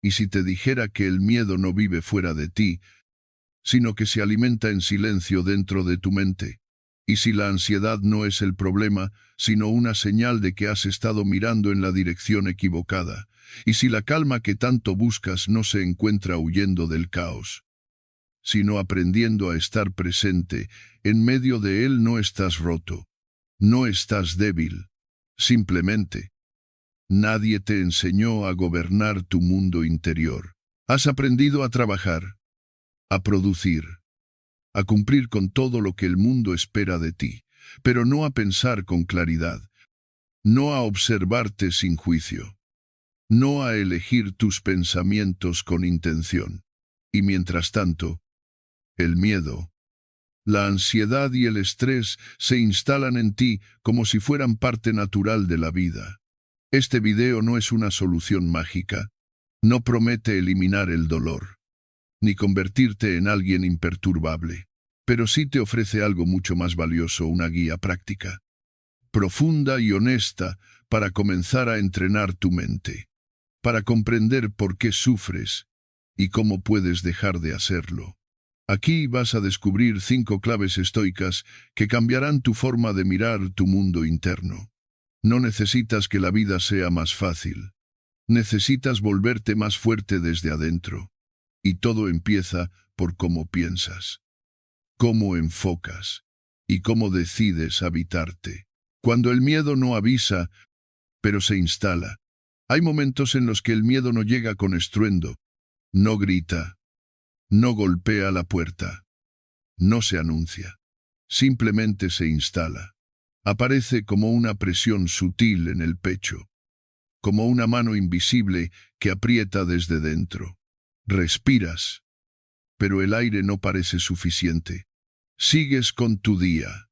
Y si te dijera que el miedo no vive fuera de ti, sino que se alimenta en silencio dentro de tu mente. Y si la ansiedad no es el problema, sino una señal de que has estado mirando en la dirección equivocada. Y si la calma que tanto buscas no se encuentra huyendo del caos, sino aprendiendo a estar presente, en medio de él no estás roto, no estás débil, simplemente. Nadie te enseñó a gobernar tu mundo interior. Has aprendido a trabajar, a producir, a cumplir con todo lo que el mundo espera de ti, pero no a pensar con claridad, no a observarte sin juicio, no a elegir tus pensamientos con intención. Y mientras tanto, el miedo, la ansiedad y el estrés se instalan en ti como si fueran parte natural de la vida. Este video no es una solución mágica, no promete eliminar el dolor, ni convertirte en alguien imperturbable, pero sí te ofrece algo mucho más valioso, una guía práctica, profunda y honesta para comenzar a entrenar tu mente, para comprender por qué sufres y cómo puedes dejar de hacerlo. Aquí vas a descubrir 5 claves estoicas que cambiarán tu forma de mirar tu mundo interno. No necesitas que la vida sea más fácil. Necesitas volverte más fuerte desde adentro. Y todo empieza por cómo piensas, cómo enfocas y cómo decides habitarte. Cuando el miedo no avisa, pero se instala. Hay momentos en los que el miedo no llega con estruendo, no grita, no golpea la puerta, no se anuncia. Simplemente se instala. Aparece como una presión sutil en el pecho, como una mano invisible que aprieta desde dentro. Respiras, pero el aire no parece suficiente. Sigues con tu día,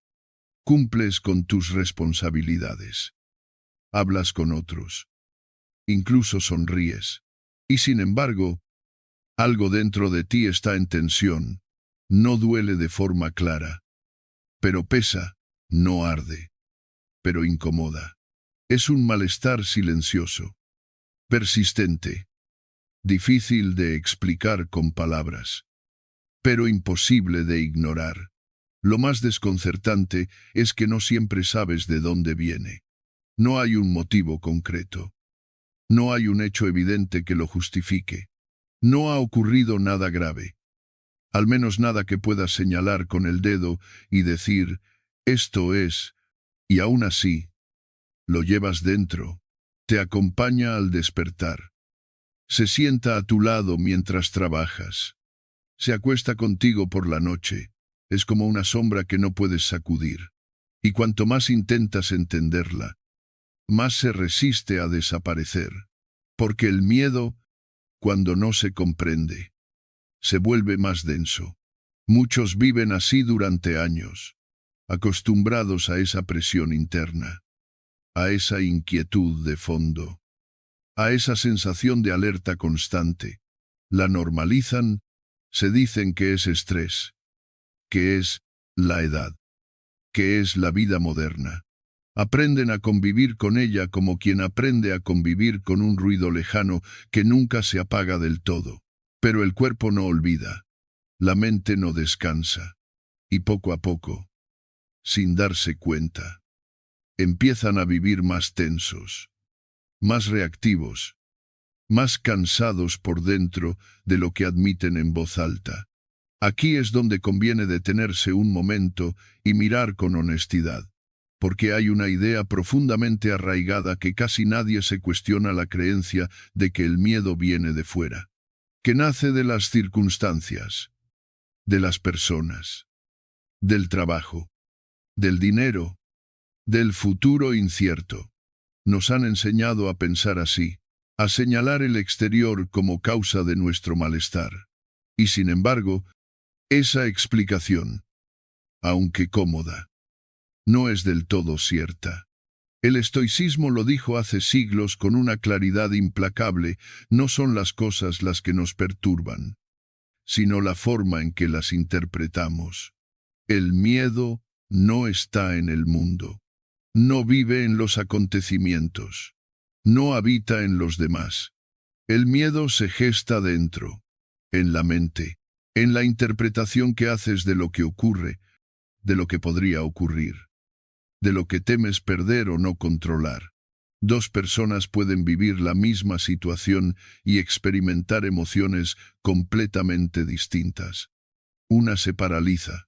cumples con tus responsabilidades, hablas con otros, incluso sonríes. Y sin embargo, algo dentro de ti está en tensión. No duele de forma clara, pero pesa, no arde, pero incomoda. Es un malestar silencioso, persistente, difícil de explicar con palabras, pero imposible de ignorar. Lo más desconcertante es que no siempre sabes de dónde viene. No hay un motivo concreto. No hay un hecho evidente que lo justifique. No ha ocurrido nada grave. Al menos nada que puedas señalar con el dedo y decir, esto es, y aún así, lo llevas dentro, te acompaña al despertar. Se sienta a tu lado mientras trabajas. Se acuesta contigo por la noche. Es como una sombra que no puedes sacudir. Y cuanto más intentas entenderla, más se resiste a desaparecer. Porque el miedo, cuando no se comprende, se vuelve más denso. Muchos viven así durante años, acostumbrados a esa presión interna, a esa inquietud de fondo, a esa sensación de alerta constante. La normalizan, se dicen que es estrés, que es la edad, que es la vida moderna. Aprenden a convivir con ella como quien aprende a convivir con un ruido lejano que nunca se apaga del todo. Pero el cuerpo no olvida, la mente no descansa, y poco a poco, sin darse cuenta, empiezan a vivir más tensos, más reactivos, más cansados por dentro de lo que admiten en voz alta. Aquí es donde conviene detenerse un momento y mirar con honestidad, porque hay una idea profundamente arraigada que casi nadie se cuestiona: la creencia de que el miedo viene de fuera, que nace de las circunstancias, de las personas, del trabajo, del dinero, del futuro incierto. Nos han enseñado a pensar así, a señalar el exterior como causa de nuestro malestar. Y sin embargo, esa explicación, aunque cómoda, no es del todo cierta. El estoicismo lo dijo hace siglos con una claridad implacable: no son las cosas las que nos perturban, sino la forma en que las interpretamos. El miedo no está en el mundo, no vive en los acontecimientos, no habita en los demás. El miedo se gesta dentro, en la mente, en la interpretación que haces de lo que ocurre, de lo que podría ocurrir, de lo que temes perder o no controlar. Dos personas pueden vivir la misma situación y experimentar emociones completamente distintas. Una se paraliza,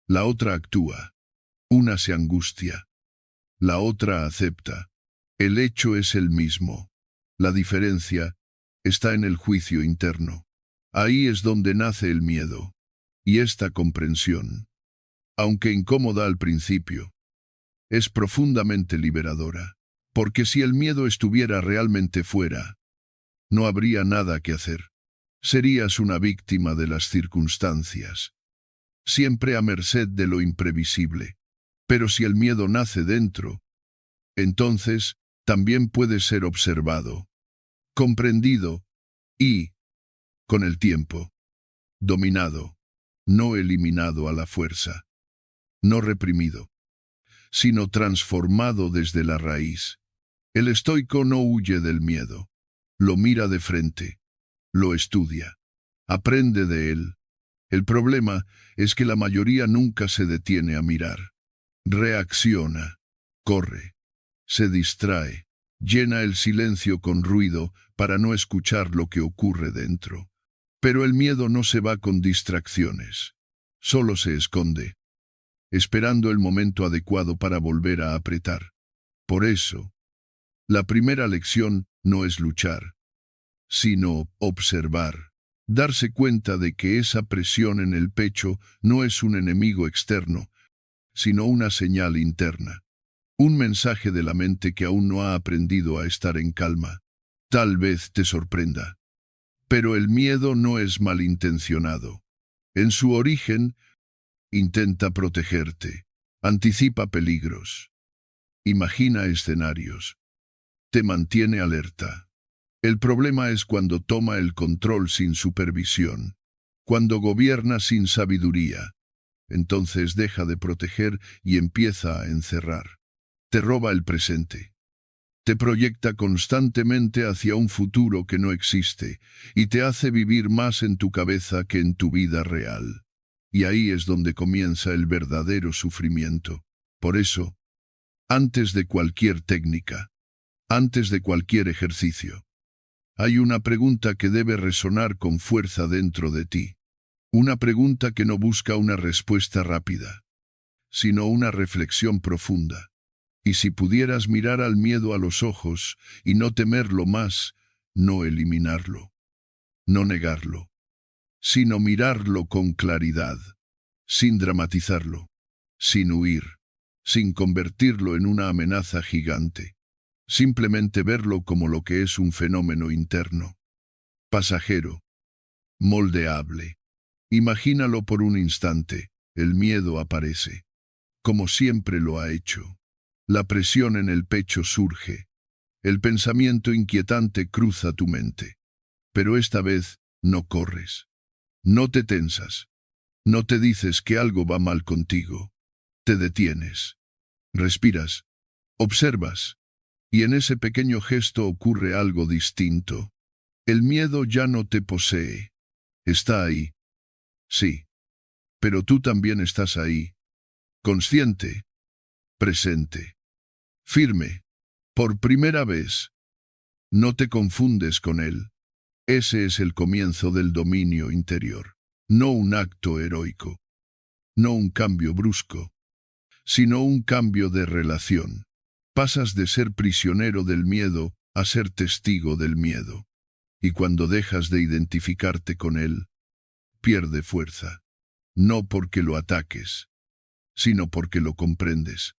la otra actúa, una se angustia, la otra acepta. El hecho es el mismo. La diferencia está en el juicio interno. Ahí es donde nace el miedo, y esta comprensión, aunque incómoda al principio, es profundamente liberadora, porque si el miedo estuviera realmente fuera, no habría nada que hacer. Serías una víctima de las circunstancias, siempre a merced de lo imprevisible. Pero si el miedo nace dentro, entonces también puede ser observado, comprendido y, con el tiempo, dominado, no eliminado a la fuerza, no reprimido, sino transformado desde la raíz. El estoico no huye del miedo, lo mira de frente, lo estudia, aprende de él. El problema es que la mayoría nunca se detiene a mirar. Reacciona, corre, se distrae, llena el silencio con ruido para no escuchar lo que ocurre dentro. Pero el miedo no se va con distracciones, solo se esconde, esperando el momento adecuado para volver a apretar. Por eso, la primera lección no es luchar, sino observar, darse cuenta de que esa presión en el pecho no es un enemigo externo, sino una señal interna, un mensaje de la mente que aún no ha aprendido a estar en calma. Tal vez te sorprenda, pero el miedo no es malintencionado. En su origen, intenta protegerte, anticipa peligros, imagina escenarios, te mantiene alerta. El problema es cuando toma el control sin supervisión, cuando gobierna sin sabiduría. Entonces deja de proteger y empieza a encerrar. Te roba el presente. Te proyecta constantemente hacia un futuro que no existe y te hace vivir más en tu cabeza que en tu vida real. Y ahí es donde comienza el verdadero sufrimiento. Por eso, antes de cualquier técnica, antes de cualquier ejercicio, hay una pregunta que debe resonar con fuerza dentro de ti. Una pregunta que no busca una respuesta rápida, sino una reflexión profunda. Y si pudieras mirar al miedo a los ojos y no temerlo más, no eliminarlo, no negarlo, sino mirarlo con claridad, sin dramatizarlo, sin huir, sin convertirlo en una amenaza gigante, simplemente verlo como lo que es un fenómeno interno, pasajero, moldeable. Imagínalo por un instante, el miedo aparece, como siempre lo ha hecho. La presión en el pecho surge. El pensamiento inquietante cruza tu mente. Pero esta vez no corres. No te tensas. No te dices que algo va mal contigo. Te detienes. Respiras. Observas. Y en ese pequeño gesto ocurre algo distinto. El miedo ya no te posee. Está ahí. Sí. Pero tú también estás ahí. Consciente. Presente. Firme. Por primera vez. No te confundes con él. Ese es el comienzo del dominio interior. No un acto heroico. No un cambio brusco. Sino un cambio de relación. Pasas de ser prisionero del miedo a ser testigo del miedo. Y cuando dejas de identificarte con él, pierde fuerza. No porque lo ataques, sino porque lo comprendes.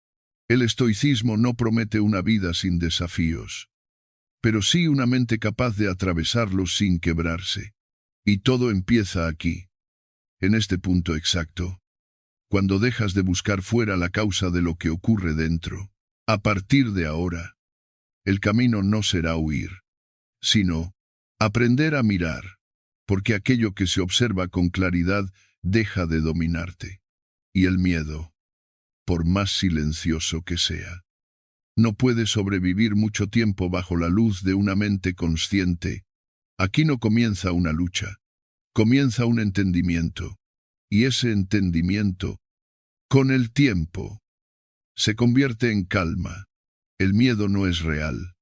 El estoicismo no promete una vida sin desafíos, pero sí una mente capaz de atravesarlos sin quebrarse. Y todo empieza aquí, en este punto exacto, cuando dejas de buscar fuera la causa de lo que ocurre dentro. A partir de ahora, el camino no será huir, sino aprender a mirar, porque aquello que se observa con claridad deja de dominarte. Y el miedo, por más silencioso que sea, no puede sobrevivir mucho tiempo bajo la luz de una mente consciente Aquí no comienza una lucha, comienza un entendimiento. Y ese entendimiento, con el tiempo, se convierte en calma. El miedo no es real.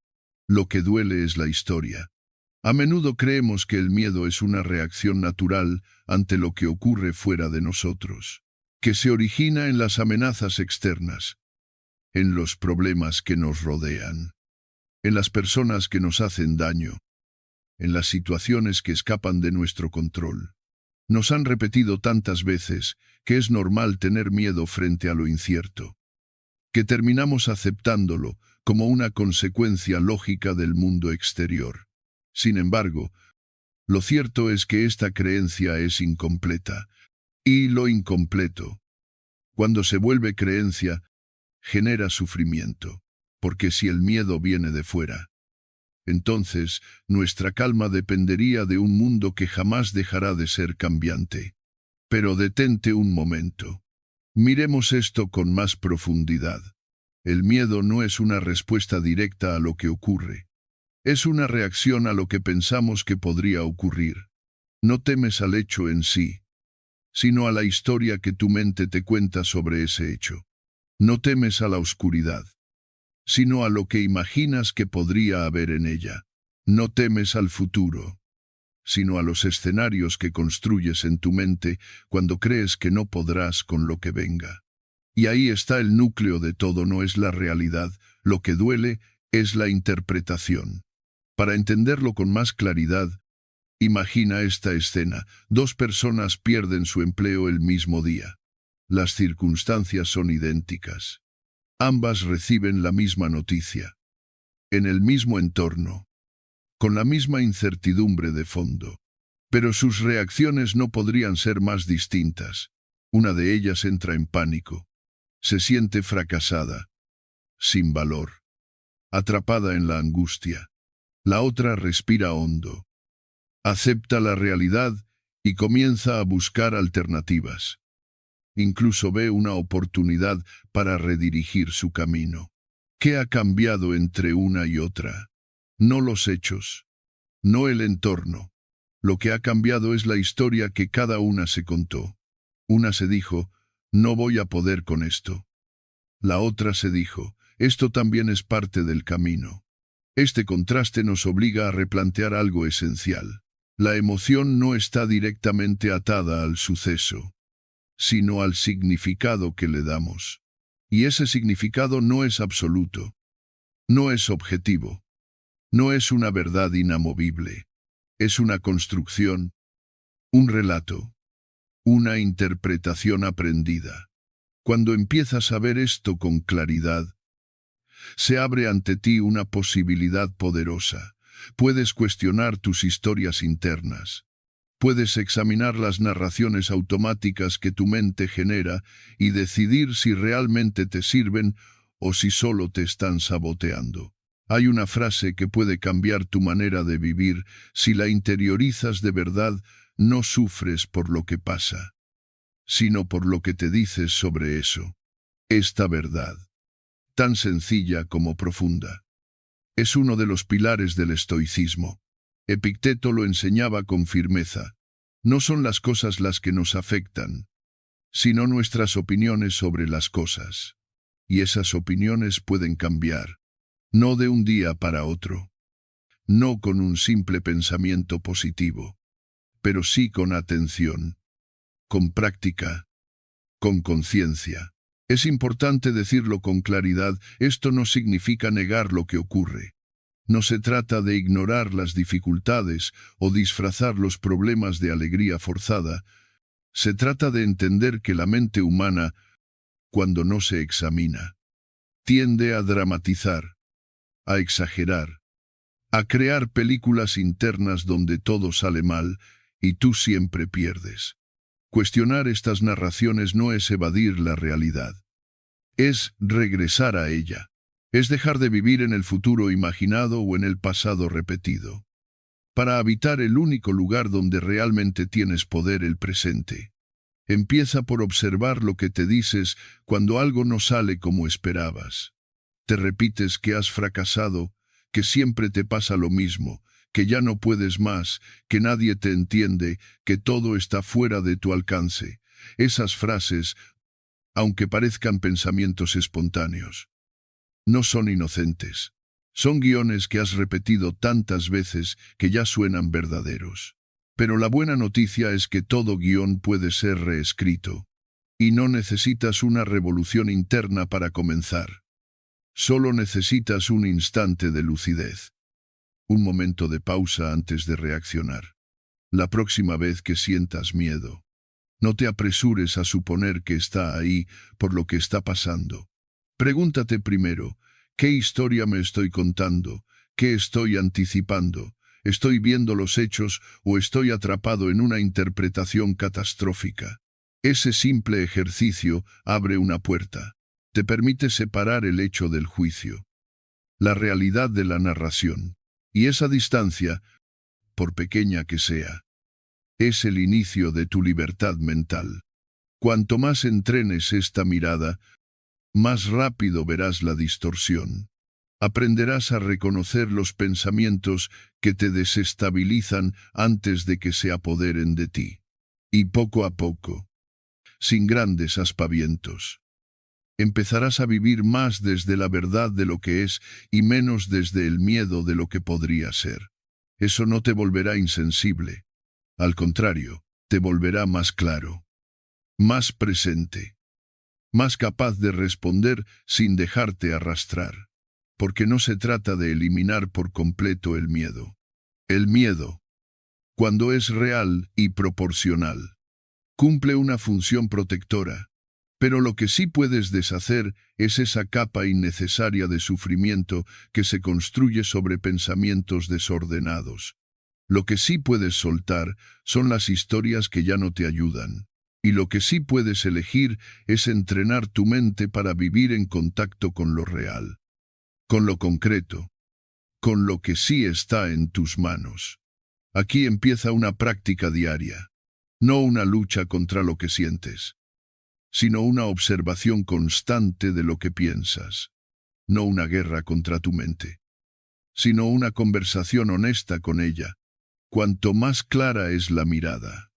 Lo que duele es la historia. A menudo creemos que el miedo es una reacción natural ante lo que ocurre fuera de nosotros, que se origina en las amenazas externas, en los problemas que nos rodean, en las personas que nos hacen daño, en las situaciones que escapan de nuestro control. Nos han repetido tantas veces que es normal tener miedo frente a lo incierto, que terminamos aceptándolo como una consecuencia lógica del mundo exterior. Sin embargo, lo cierto es que esta creencia es incompleta, y lo incompleto, cuando se vuelve creencia, genera sufrimiento, porque si el miedo viene de fuera, entonces nuestra calma dependería de un mundo que jamás dejará de ser cambiante. Pero detente un momento. Miremos esto con más profundidad. El miedo no es una respuesta directa a lo que ocurre. Es una reacción a lo que pensamos que podría ocurrir. No temes al hecho en sí, sino a la historia que tu mente te cuenta sobre ese hecho. No temes a la oscuridad, sino a lo que imaginas que podría haber en ella. No temes al futuro, sino a los escenarios que construyes en tu mente cuando crees que no podrás con lo que venga. Y ahí está el núcleo de todo, no es la realidad, lo que duele es la interpretación. Para entenderlo con más claridad, imagina esta escena. 2 personas pierden su empleo el mismo día. Las circunstancias son idénticas. Ambas reciben la misma noticia, en el mismo entorno, con la misma incertidumbre de fondo. Pero sus reacciones no podrían ser más distintas. Una de ellas entra en pánico. Se siente fracasada, sin valor, atrapada en la angustia. La otra respira hondo, acepta la realidad y comienza a buscar alternativas. Incluso ve una oportunidad para redirigir su camino. ¿Qué ha cambiado entre una y otra? No los hechos, no el entorno. Lo que ha cambiado es la historia que cada una se contó. Una se dijo, no voy a poder con esto. La otra se dijo, esto también es parte del camino. Este contraste nos obliga a replantear algo esencial. La emoción no está directamente atada al suceso, sino al significado que le damos. Y ese significado no es absoluto, no es objetivo, no es una verdad inamovible, es una construcción, un relato, una interpretación aprendida. Cuando empiezas a ver esto con claridad, se abre ante ti una posibilidad poderosa. Puedes cuestionar tus historias internas. Puedes examinar las narraciones automáticas que tu mente genera y decidir si realmente te sirven o si solo te están saboteando. Hay una frase que puede cambiar tu manera de vivir si la interiorizas de verdad. No sufres por lo que pasa, sino por lo que te dices sobre eso. Esta verdad, tan sencilla como profunda, es uno de los pilares del estoicismo. Epicteto lo enseñaba con firmeza. No son las cosas las que nos afectan, sino nuestras opiniones sobre las cosas. Y esas opiniones pueden cambiar, no de un día para otro, no con un simple pensamiento positivo, pero sí con atención, con práctica, con conciencia. Es importante decirlo con claridad, esto no significa negar lo que ocurre. No se trata de ignorar las dificultades o disfrazar los problemas de alegría forzada. Se trata de entender que la mente humana, cuando no se examina, tiende a dramatizar, a exagerar, a crear películas internas donde todo sale mal y tú siempre pierdes. Cuestionar estas narraciones no es evadir la realidad, es regresar a ella. Es dejar de vivir en el futuro imaginado o en el pasado repetido, para habitar el único lugar donde realmente tienes poder, el presente. Empieza por observar lo que te dices cuando algo no sale como esperabas. Te repites que has fracasado, que siempre te pasa lo mismo, que ya no puedes más, que nadie te entiende, que todo está fuera de tu alcance. Esas frases, aunque parezcan pensamientos espontáneos, no son inocentes. Son guiones que has repetido tantas veces que ya suenan verdaderos. Pero la buena noticia es que todo guión puede ser reescrito. Y no necesitas una revolución interna para comenzar. Solo necesitas un instante de lucidez. Un momento de pausa antes de reaccionar. La próxima vez que sientas miedo, no te apresures a suponer que está ahí por lo que está pasando. Pregúntate primero, ¿qué historia me estoy contando? ¿Qué estoy anticipando? ¿Estoy viendo los hechos o estoy atrapado en una interpretación catastrófica? Ese simple ejercicio abre una puerta. Te permite separar el hecho del juicio, la realidad de la narración. Y esa distancia, por pequeña que sea, es el inicio de tu libertad mental. Cuanto más entrenes esta mirada, más rápido verás la distorsión. Aprenderás a reconocer los pensamientos que te desestabilizan antes de que se apoderen de ti. Y poco a poco, sin grandes aspavientos, empezarás a vivir más desde la verdad de lo que es y menos desde el miedo de lo que podría ser. Eso no te volverá insensible. Al contrario, te volverá más claro, más presente, más capaz de responder sin dejarte arrastrar. Porque no se trata de eliminar por completo el miedo. El miedo, cuando es real y proporcional, cumple una función protectora. Pero lo que sí puedes deshacer es esa capa innecesaria de sufrimiento que se construye sobre pensamientos desordenados. Lo que sí puedes soltar son las historias que ya no te ayudan. Y lo que sí puedes elegir es entrenar tu mente para vivir en contacto con lo real, con lo concreto, con lo que sí está en tus manos. Aquí empieza una práctica diaria, no una lucha contra lo que sientes, sino una observación constante de lo que piensas, no una guerra contra tu mente, sino una conversación honesta con ella. Cuanto más clara es la mirada,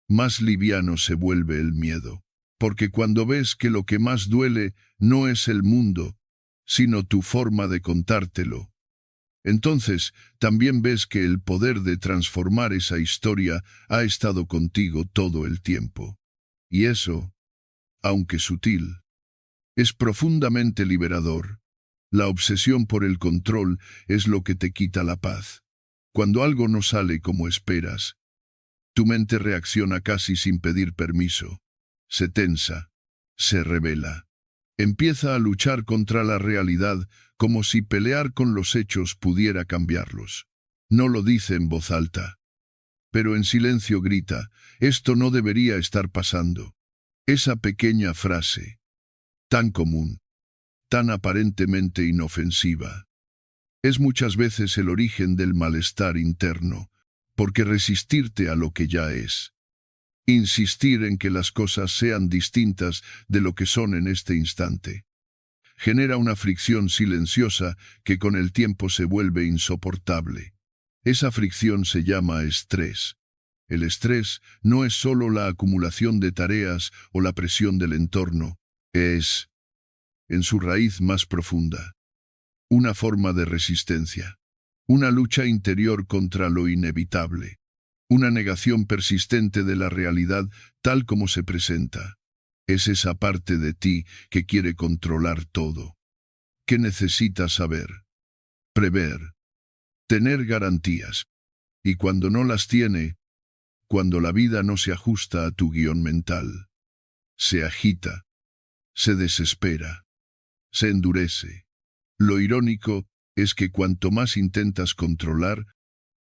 más liviano se vuelve el miedo, porque cuando ves que lo que más duele no es el mundo, sino tu forma de contártelo, entonces también ves que el poder de transformar esa historia ha estado contigo todo el tiempo. Y eso, aunque sutil, es profundamente liberador. La obsesión por el control es lo que te quita la paz. Cuando algo no sale como esperas, tu mente reacciona casi sin pedir permiso. Se tensa, se rebela. Empieza a luchar contra la realidad como si pelear con los hechos pudiera cambiarlos. No lo dice en voz alta, pero en silencio grita, esto no debería estar pasando. Esa pequeña frase, tan común, tan aparentemente inofensiva, es muchas veces el origen del malestar interno, porque resistirte a lo que ya es, insistir en que las cosas sean distintas de lo que son en este instante, genera una fricción silenciosa que con el tiempo se vuelve insoportable. Esa fricción se llama estrés. El estrés no es solo la acumulación de tareas o la presión del entorno, es, en su raíz más profunda, una forma de resistencia, una lucha interior contra lo inevitable, una negación persistente de la realidad tal como se presenta. Es esa parte de ti que quiere controlar todo, que necesita saber, prever, tener garantías. Y cuando no las tiene, cuando la vida no se ajusta a tu guión mental, se agita, se desespera, se endurece. Lo irónico es que cuanto más intentas controlar,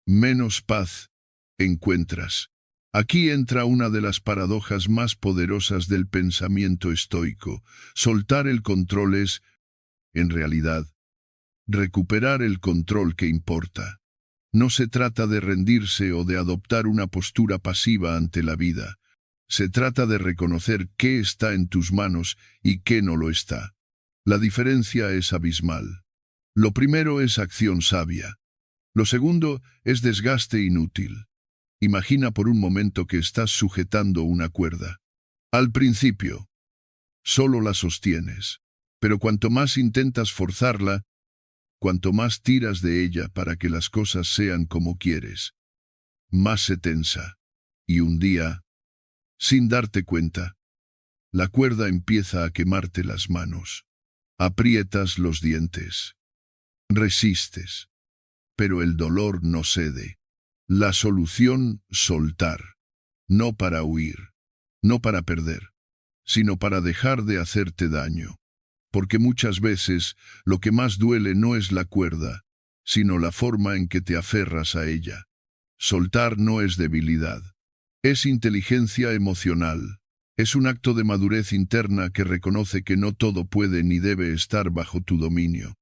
menos paz encuentras. Aquí entra una de las paradojas más poderosas del pensamiento estoico. Soltar el control es, en realidad, recuperar el control que importa. No se trata de rendirse o de adoptar una postura pasiva ante la vida. Se trata de reconocer qué está en tus manos y qué no lo está. La diferencia es abismal. Lo primero es acción sabia. Lo segundo es desgaste inútil. Imagina por un momento que estás sujetando una cuerda. Al principio, solo la sostienes, pero cuanto más intentas forzarla, cuanto más tiras de ella para que las cosas sean como quieres, más se tensa. Y un día, sin darte cuenta, la cuerda empieza a quemarte las manos. Aprietas los dientes. Resistes. Pero el dolor no cede. La solución, soltar. No para huir, no para perder, sino para dejar de hacerte daño. Porque muchas veces lo que más duele no es la cuerda, sino la forma en que te aferras a ella. Soltar no es debilidad, es inteligencia emocional. Es un acto de madurez interna que reconoce que no todo puede ni debe estar bajo tu dominio.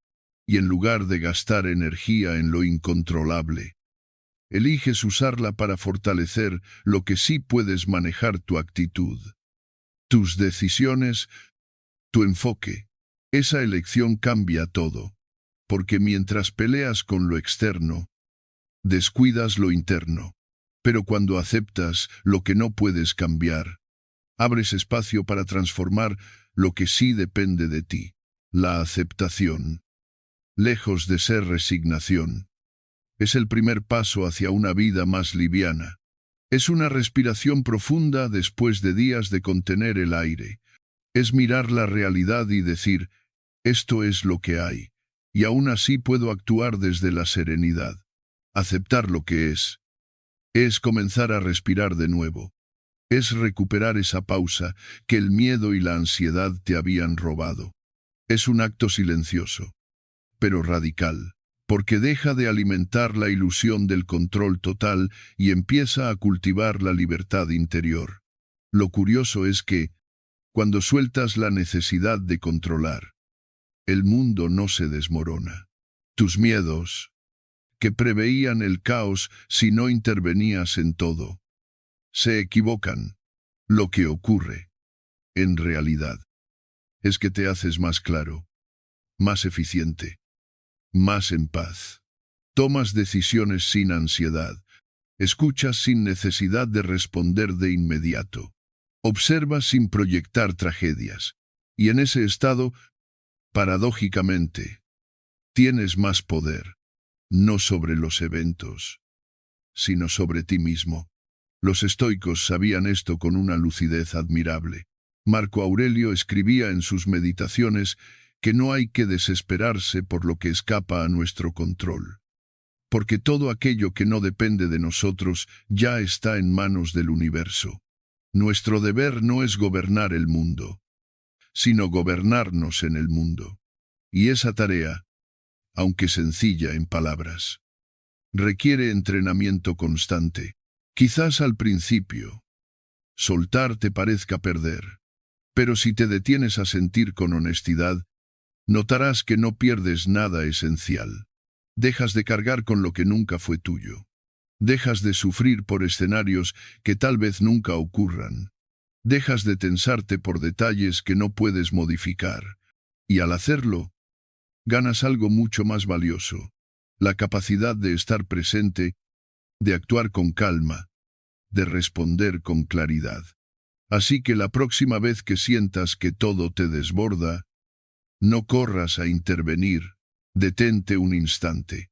Y en lugar de gastar energía en lo incontrolable, eliges usarla para fortalecer lo que sí puedes manejar: tu actitud, tus decisiones, tu enfoque. Esa elección cambia todo, porque mientras peleas con lo externo, descuidas lo interno. Pero cuando aceptas lo que no puedes cambiar, abres espacio para transformar lo que sí depende de ti. La aceptación, lejos de ser resignación, es el primer paso hacia una vida más liviana. Es una respiración profunda después de días de contener el aire. Es mirar la realidad y decir: esto es lo que hay, y aún así puedo actuar desde la serenidad. Aceptar lo que es comenzar a respirar de nuevo. Es recuperar esa pausa que el miedo y la ansiedad te habían robado. Es un acto silencioso, pero radical, porque deja de alimentar la ilusión del control total y empieza a cultivar la libertad interior. Lo curioso es que, cuando sueltas la necesidad de controlar, el mundo no se desmorona. Tus miedos, que preveían el caos si no intervenías en todo, se equivocan. Lo que ocurre, en realidad, es que te haces más claro, más eficiente, más en paz. Tomas decisiones sin ansiedad. Escuchas sin necesidad de responder de inmediato. Observas sin proyectar tragedias. Y en ese estado, paradójicamente, tienes más poder, no sobre los eventos, sino sobre ti mismo. Los estoicos sabían esto con una lucidez admirable. Marco Aurelio escribía en sus meditaciones que no hay que desesperarse por lo que escapa a nuestro control, porque todo aquello que no depende de nosotros ya está en manos del universo. Nuestro deber no es gobernar el mundo, sino gobernarnos en el mundo. Y esa tarea, aunque sencilla en palabras, requiere entrenamiento constante. Quizás al principio, soltar te parezca perder, pero si te detienes a sentir con honestidad, notarás que no pierdes nada esencial. Dejas de cargar con lo que nunca fue tuyo. Dejas de sufrir por escenarios que tal vez nunca ocurran. Dejas de tensarte por detalles que no puedes modificar. Y al hacerlo, ganas algo mucho más valioso: la capacidad de estar presente, de actuar con calma, de responder con claridad. Así que la próxima vez que sientas que todo te desborda, no corras a intervenir. Detente un instante.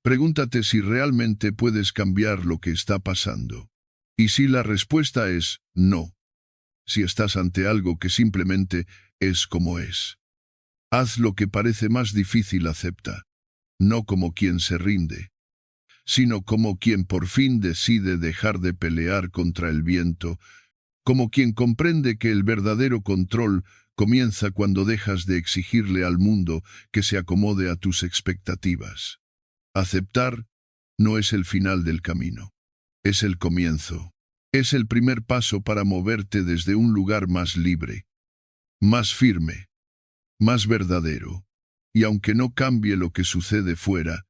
Pregúntate si realmente puedes cambiar lo que está pasando. Y si la respuesta es no, si estás ante algo que simplemente es como es, haz lo que parece más difícil: acepta. No como quien se rinde, sino como quien por fin decide dejar de pelear contra el viento, como quien comprende que el verdadero control comienza cuando dejas de exigirle al mundo que se acomode a tus expectativas. Aceptar no es el final del camino, es el comienzo. Es el primer paso para moverte desde un lugar más libre, más firme, más verdadero. Y aunque no cambie lo que sucede fuera,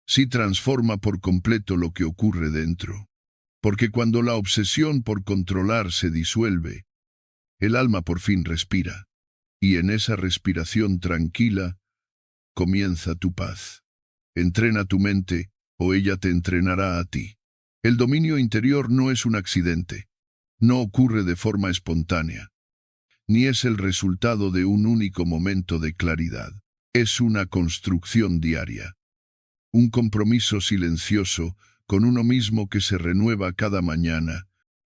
sí transforma por completo lo que ocurre dentro. Porque cuando la obsesión por controlar se disuelve, el alma por fin respira. Y en esa respiración tranquila, comienza tu paz. Entrena tu mente, o ella te entrenará a ti. El dominio interior no es un accidente, no ocurre de forma espontánea, ni es el resultado de un único momento de claridad. Es una construcción diaria, un compromiso silencioso con uno mismo que se renueva cada mañana.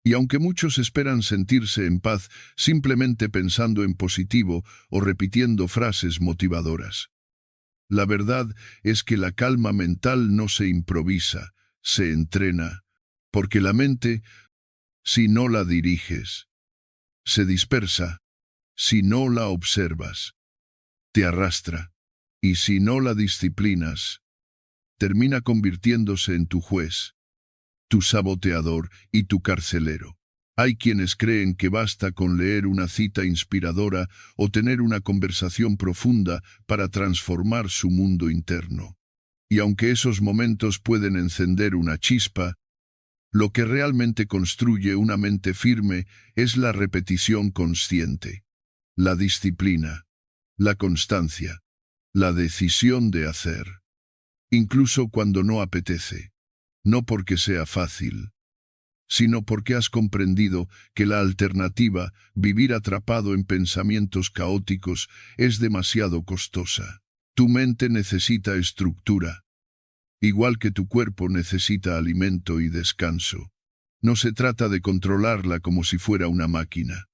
Y aunque muchos esperan sentirse en paz simplemente pensando en positivo o repitiendo frases motivadoras, la verdad es que la calma mental no se improvisa, se entrena, porque la mente, si no la diriges, se dispersa, si no la observas, te arrastra, y si no la disciplinas, termina convirtiéndose en tu juez, tu saboteador y tu carcelero. Hay quienes creen que basta con leer una cita inspiradora o tener una conversación profunda para transformar su mundo interno. Y aunque esos momentos pueden encender una chispa, lo que realmente construye una mente firme es la repetición consciente, la disciplina, la constancia, la decisión de hacer, incluso cuando no apetece, no porque sea fácil, sino porque has comprendido que la alternativa, vivir atrapado en pensamientos caóticos, es demasiado costosa. Tu mente necesita estructura, igual que tu cuerpo necesita alimento y descanso. No se trata de controlarla como si fuera una máquina,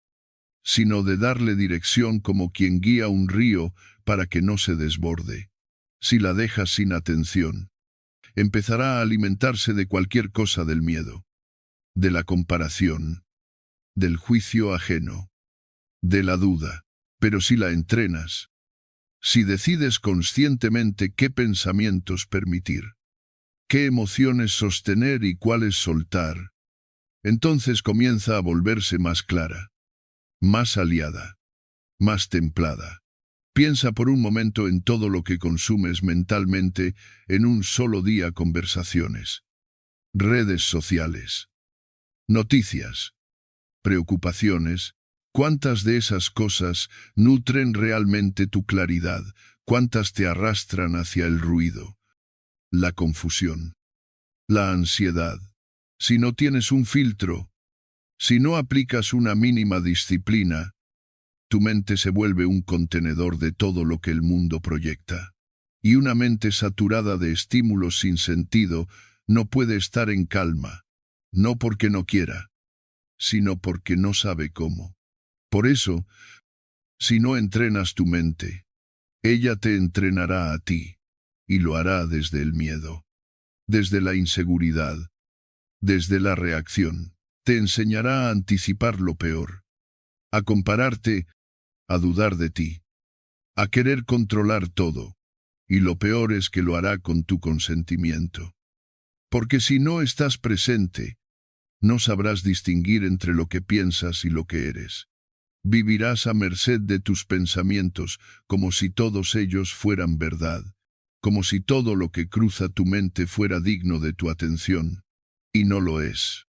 sino de darle dirección como quien guía un río para que no se desborde. Si la dejas sin atención, empezará a alimentarse de cualquier cosa del miedo, de la comparación, del juicio ajeno, de la duda. Pero si la entrenas, si decides conscientemente qué pensamientos permitir, qué emociones sostener y cuáles soltar, entonces comienza a volverse más clara, más aliada, más templada. Piensa por un momento en todo lo que consumes mentalmente en un solo día: conversaciones, redes sociales, noticias, preocupaciones. ¿Cuántas de esas cosas nutren realmente tu claridad? ¿Cuántas te arrastran hacia el ruido, la confusión, la ansiedad? Si no tienes un filtro, si no aplicas una mínima disciplina, tu mente se vuelve un contenedor de todo lo que el mundo proyecta. Y una mente saturada de estímulos sin sentido no puede estar en calma, no porque no quiera, sino porque no sabe cómo. Por eso, si no entrenas tu mente, ella te entrenará a ti, y lo hará desde el miedo, desde la inseguridad, desde la reacción. Te enseñará a anticipar lo peor, a compararte, a dudar de ti, a querer controlar todo, y lo peor es que lo hará con tu consentimiento. Porque si no estás presente, no sabrás distinguir entre lo que piensas y lo que eres. Vivirás a merced de tus pensamientos como si todos ellos fueran verdad, como si todo lo que cruza tu mente fuera digno de tu atención, y no lo es.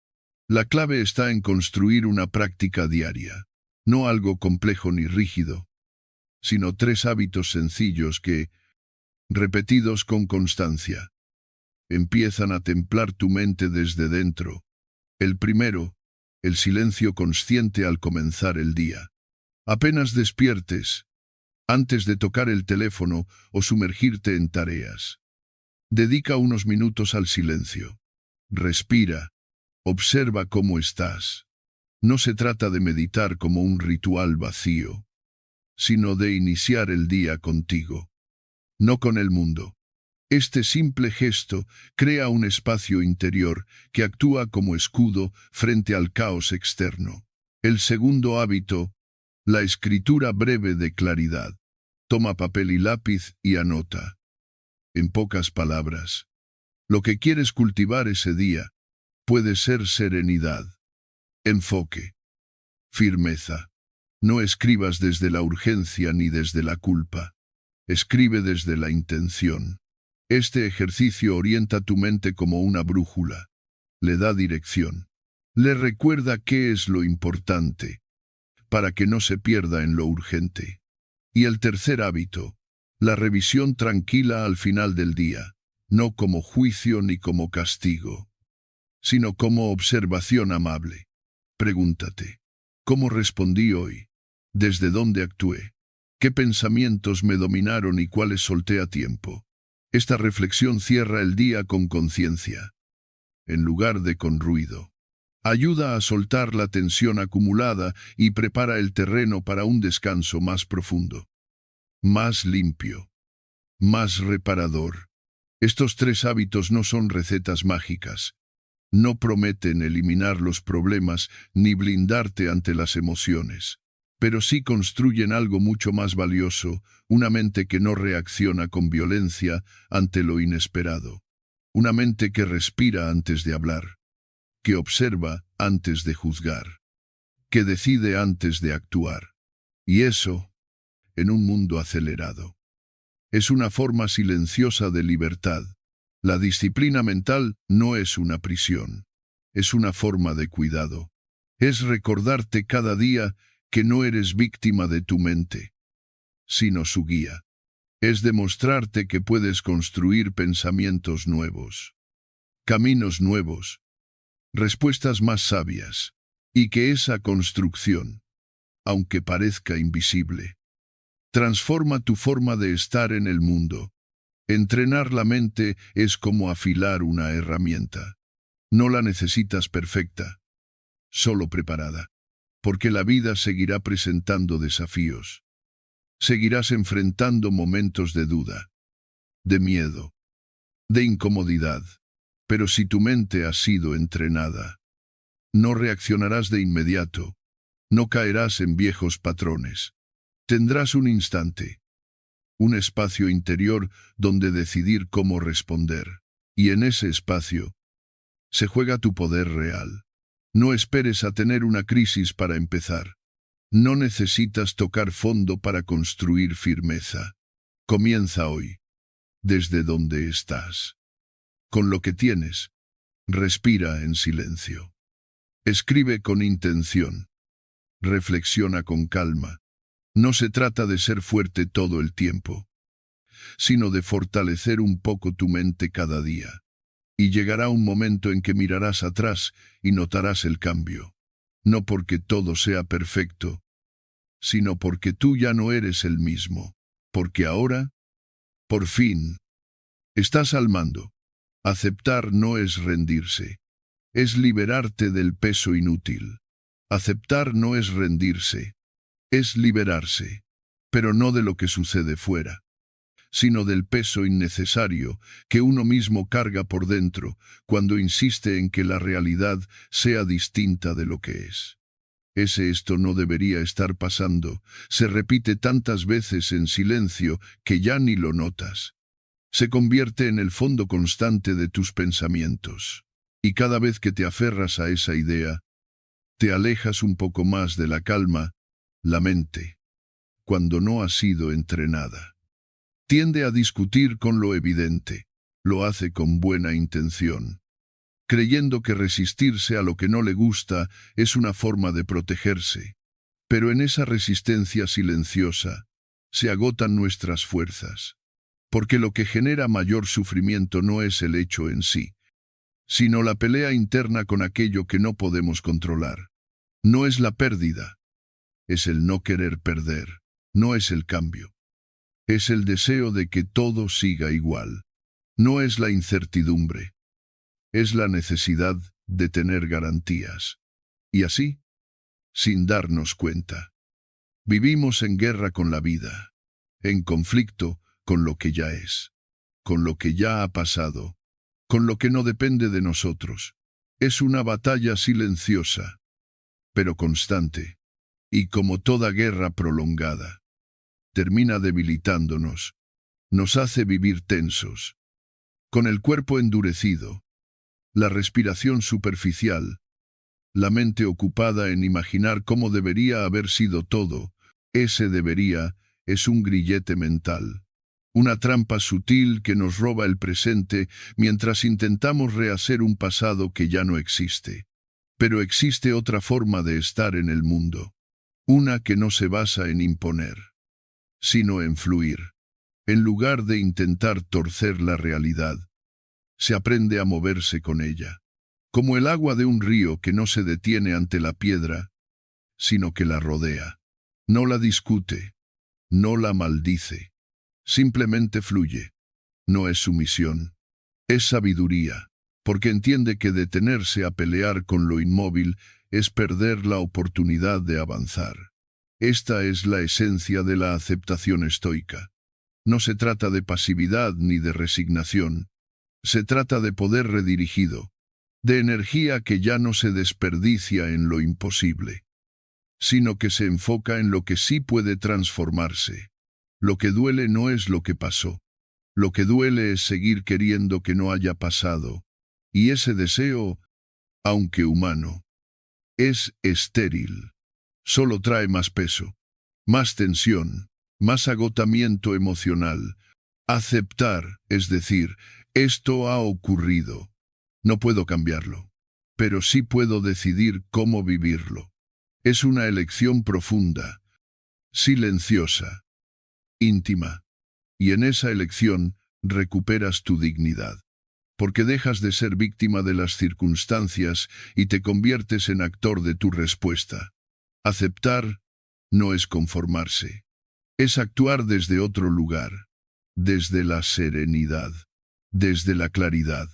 La clave está en construir una práctica diaria, no algo complejo ni rígido, sino 3 hábitos sencillos que, repetidos con constancia, empiezan a templar tu mente desde dentro. El primero, el silencio consciente al comenzar el día. Apenas despiertes, antes de tocar el teléfono o sumergirte en tareas, dedica unos minutos al silencio. Respira, observa cómo estás. No se trata de meditar como un ritual vacío, sino de iniciar el día contigo, no con el mundo. Este simple gesto crea un espacio interior que actúa como escudo frente al caos externo. El segundo hábito, la escritura breve de claridad. Toma papel y lápiz y anota. En pocas palabras, lo que quieres cultivar ese día puede ser serenidad, enfoque, firmeza. No escribas desde la urgencia ni desde la culpa. Escribe desde la intención. Este ejercicio orienta tu mente como una brújula. Le da dirección. Le recuerda qué es lo importante, para que no se pierda en lo urgente. Y el tercer hábito, la revisión tranquila al final del día. no como juicio ni como castigo, sino como observación amable. Pregúntate, ¿cómo respondí hoy? ¿Desde dónde actué? ¿Qué pensamientos me dominaron y cuáles solté a tiempo? Esta reflexión cierra el día con conciencia, en lugar de con ruido. Ayuda a soltar la tensión acumulada y prepara el terreno para un descanso más profundo, más limpio, más reparador. Estos 3 hábitos no son recetas mágicas. No prometen eliminar los problemas ni blindarte ante las emociones, pero sí construyen algo mucho más valioso, una mente que no reacciona con violencia ante lo inesperado, una mente que respira antes de hablar, que observa antes de juzgar, que decide antes de actuar. Y eso, en un mundo acelerado, es una forma silenciosa de libertad. La disciplina mental no es una prisión, es una forma de cuidado. Es recordarte cada día que no eres víctima de tu mente, sino su guía. Es demostrarte que puedes construir pensamientos nuevos, caminos nuevos, respuestas más sabias, y que esa construcción, aunque parezca invisible, transforma tu forma de estar en el mundo. Entrenar la mente es como afilar una herramienta. No la necesitas perfecta, solo preparada, porque la vida seguirá presentando desafíos. Seguirás enfrentando momentos de duda, de miedo, de incomodidad. Pero si tu mente ha sido entrenada, no reaccionarás de inmediato, no caerás en viejos patrones. Tendrás un instante, un espacio interior donde decidir cómo responder. Y en ese espacio se juega tu poder real. No esperes a tener una crisis para empezar. No necesitas tocar fondo para construir firmeza. Comienza hoy, desde donde estás. Con lo que tienes, respira en silencio. Escribe con intención. Reflexiona con calma. No se trata de ser fuerte todo el tiempo, sino de fortalecer un poco tu mente cada día. Y llegará un momento en que mirarás atrás y notarás el cambio. No porque todo sea perfecto, sino porque tú ya no eres el mismo. Porque ahora, por fin, estás al mando. Aceptar no es rendirse, es liberarte del peso inútil. Aceptar no es rendirse, es liberarse, pero no de lo que sucede fuera, sino del peso innecesario que uno mismo carga por dentro cuando insiste en que la realidad sea distinta de lo que es. Esto no debería estar pasando, se repite tantas veces en silencio que ya ni lo notas. Se convierte en el fondo constante de tus pensamientos, y cada vez que te aferras a esa idea, te alejas un poco más de la calma. La mente, cuando no ha sido entrenada, tiende a discutir con lo evidente, lo hace con buena intención, creyendo que resistirse a lo que no le gusta es una forma de protegerse. Pero en esa resistencia silenciosa se agotan nuestras fuerzas, porque lo que genera mayor sufrimiento no es el hecho en sí, sino la pelea interna con aquello que no podemos controlar. No es la pérdida, es el no querer perder, no es el cambio. Es el deseo de que todo siga igual. No es la incertidumbre, es la necesidad de tener garantías. Y así, sin darnos cuenta, vivimos en guerra con la vida, en conflicto con lo que ya es, con lo que ya ha pasado, con lo que no depende de nosotros. Es una batalla silenciosa, pero constante, y como toda guerra prolongada, termina debilitándonos, nos hace vivir tensos, con el cuerpo endurecido, la respiración superficial, la mente ocupada en imaginar cómo debería haber sido todo. Ese debería es un grillete mental, una trampa sutil que nos roba el presente mientras intentamos rehacer un pasado que ya no existe. Pero existe otra forma de estar en el mundo, una que no se basa en imponer, sino en fluir. En lugar de intentar torcer la realidad, se aprende a moverse con ella. Como el agua de un río que no se detiene ante la piedra, sino que la rodea. No la discute, no la maldice, simplemente fluye. No es sumisión, es sabiduría, porque entiende que detenerse a pelear con lo inmóvil es perder la oportunidad de avanzar. Esta es la esencia de la aceptación estoica. No se trata de pasividad ni de resignación, se trata de poder redirigido, de energía que ya no se desperdicia en lo imposible, sino que se enfoca en lo que sí puede transformarse. Lo que duele no es lo que pasó. Lo que duele es seguir queriendo que no haya pasado, y ese deseo, aunque humano, es estéril. Solo trae más peso, más tensión, más agotamiento emocional. Aceptar, es decir, esto ha ocurrido. No puedo cambiarlo, pero sí puedo decidir cómo vivirlo. Es una elección profunda, silenciosa, íntima. Y en esa elección recuperas tu dignidad, porque dejas de ser víctima de las circunstancias y te conviertes en actor de tu respuesta. Aceptar no es conformarse, es actuar desde otro lugar, desde la serenidad, desde la claridad,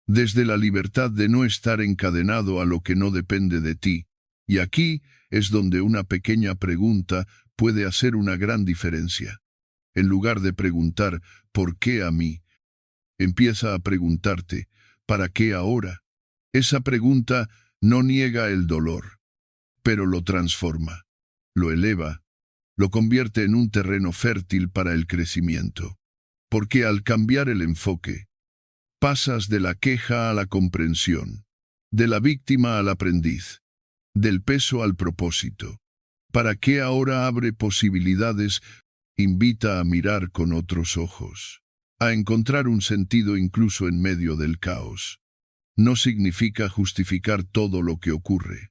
desde la libertad de no estar encadenado a lo que no depende de ti. Y aquí es donde una pequeña pregunta puede hacer una gran diferencia. En lugar de preguntar ¿por qué a mí?, empieza a preguntarte ¿para qué ahora? Esa pregunta no niega el dolor, pero lo transforma, lo eleva, lo convierte en un terreno fértil para el crecimiento. Porque al cambiar el enfoque, pasas de la queja a la comprensión, de la víctima al aprendiz, del peso al propósito. ¿Para qué ahora abre posibilidades? Invita a mirar con otros ojos, a encontrar un sentido incluso en medio del caos. No significa justificar todo lo que ocurre,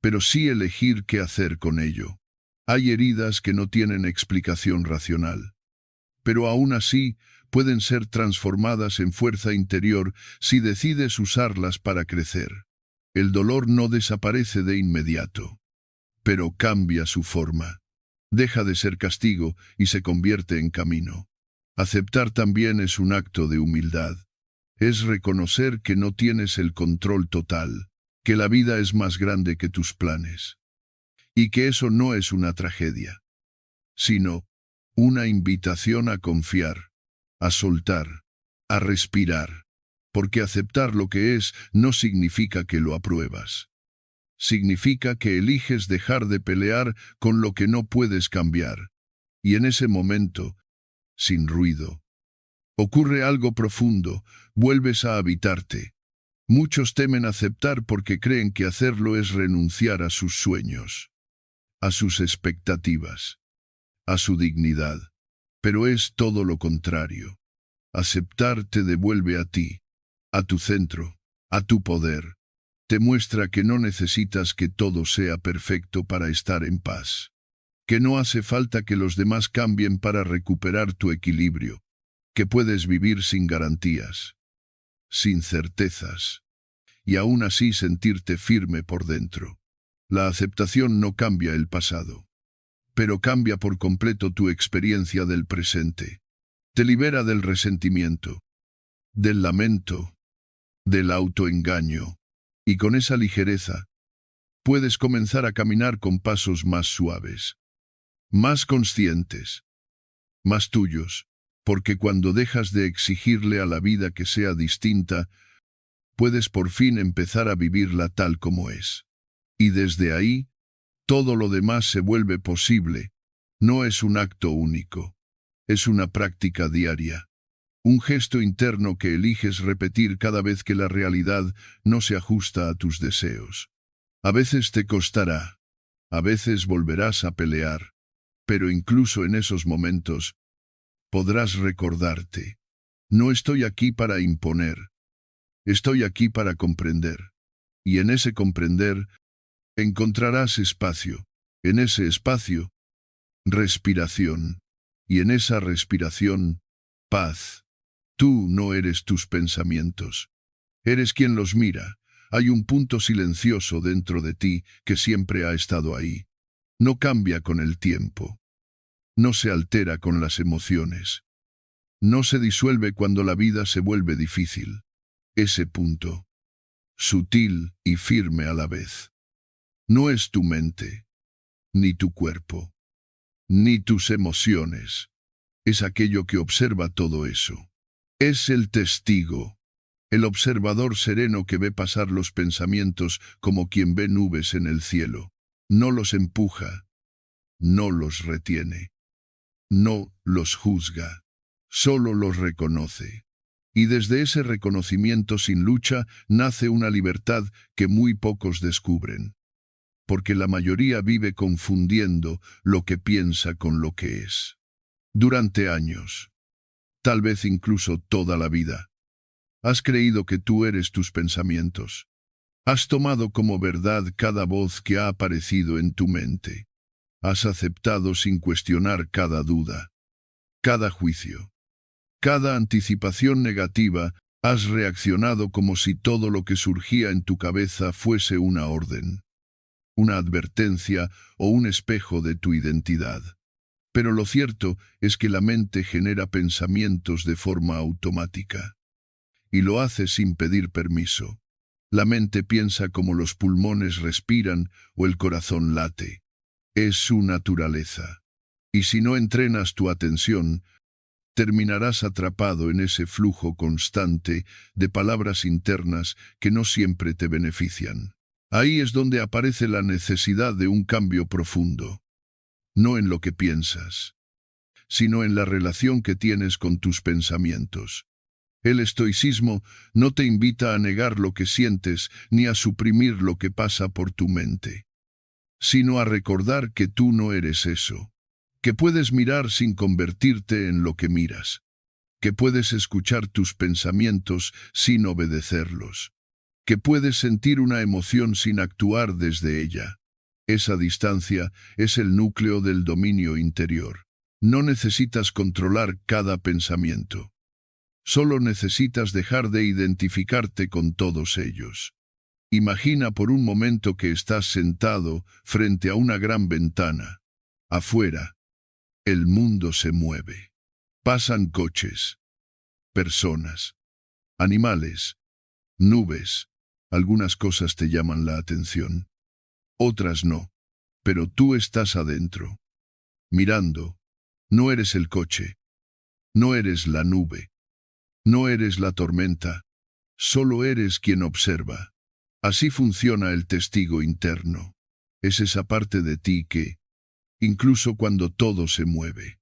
pero sí elegir qué hacer con ello. Hay heridas que no tienen explicación racional, pero aún así pueden ser transformadas en fuerza interior si decides usarlas para crecer. El dolor no desaparece de inmediato, pero cambia su forma. Deja de ser castigo y se convierte en camino. Aceptar también es un acto de humildad. Es reconocer que no tienes el control total, que la vida es más grande que tus planes, y que eso no es una tragedia, sino una invitación a confiar, a soltar, a respirar, porque aceptar lo que es no significa que lo apruebas. Significa que eliges dejar de pelear con lo que no puedes cambiar. Y en ese momento, sin ruido, ocurre algo profundo, vuelves a habitarte. Muchos temen aceptar porque creen que hacerlo es renunciar a sus sueños, a sus expectativas, a su dignidad. Pero es todo lo contrario. Aceptar te devuelve a ti, a tu centro, a tu poder. Te muestra que no necesitas que todo sea perfecto para estar en paz, que no hace falta que los demás cambien para recuperar tu equilibrio, que puedes vivir sin garantías, sin certezas, y aún así sentirte firme por dentro. La aceptación no cambia el pasado, pero cambia por completo tu experiencia del presente. Te libera del resentimiento, del lamento, del autoengaño. Y con esa ligereza, puedes comenzar a caminar con pasos más suaves, más conscientes, más tuyos, porque cuando dejas de exigirle a la vida que sea distinta, puedes por fin empezar a vivirla tal como es. Y desde ahí, todo lo demás se vuelve posible. No es un acto único, es una práctica diaria. Un gesto interno que eliges repetir cada vez que la realidad no se ajusta a tus deseos. A veces te costará, a veces volverás a pelear, pero incluso en esos momentos podrás recordarte. No estoy aquí para imponer, estoy aquí para comprender. Y en ese comprender encontrarás espacio, en ese espacio, respiración, y en esa respiración, paz. Tú no eres tus pensamientos. Eres quien los mira. Hay un punto silencioso dentro de ti que siempre ha estado ahí. No cambia con el tiempo. No se altera con las emociones. No se disuelve cuando la vida se vuelve difícil. Ese punto, sutil y firme a la vez, no es tu mente, ni tu cuerpo, ni tus emociones. Es aquello que observa todo eso. Es el testigo, el observador sereno que ve pasar los pensamientos como quien ve nubes en el cielo. No los empuja, no los retiene, no los juzga, solo los reconoce. Y desde ese reconocimiento sin lucha nace una libertad que muy pocos descubren. Porque la mayoría vive confundiendo lo que piensa con lo que es. Durante años, tal vez incluso toda la vida, has creído que tú eres tus pensamientos. Has tomado como verdad cada voz que ha aparecido en tu mente. Has aceptado sin cuestionar cada duda, cada juicio, cada anticipación negativa. Has reaccionado como si todo lo que surgía en tu cabeza fuese una orden, una advertencia o un espejo de tu identidad. Pero lo cierto es que la mente genera pensamientos de forma automática. Y lo hace sin pedir permiso. La mente piensa como los pulmones respiran o el corazón late. Es su naturaleza. Y si no entrenas tu atención, terminarás atrapado en ese flujo constante de palabras internas que no siempre te benefician. Ahí es donde aparece la necesidad de un cambio profundo. No en lo que piensas, sino en la relación que tienes con tus pensamientos. El estoicismo no te invita a negar lo que sientes ni a suprimir lo que pasa por tu mente, sino a recordar que tú no eres eso, que puedes mirar sin convertirte en lo que miras, que puedes escuchar tus pensamientos sin obedecerlos, que puedes sentir una emoción sin actuar desde ella. Esa distancia es el núcleo del dominio interior. No necesitas controlar cada pensamiento. Solo necesitas dejar de identificarte con todos ellos. Imagina por un momento que estás sentado frente a una gran ventana. Afuera, el mundo se mueve. Pasan coches, personas, animales, nubes. Algunas cosas te llaman la atención. Otras no, pero tú estás adentro, mirando. No eres el coche, no eres la nube, no eres la tormenta, solo eres quien observa. Así funciona el testigo interno. Es esa parte de ti que, incluso cuando todo se mueve,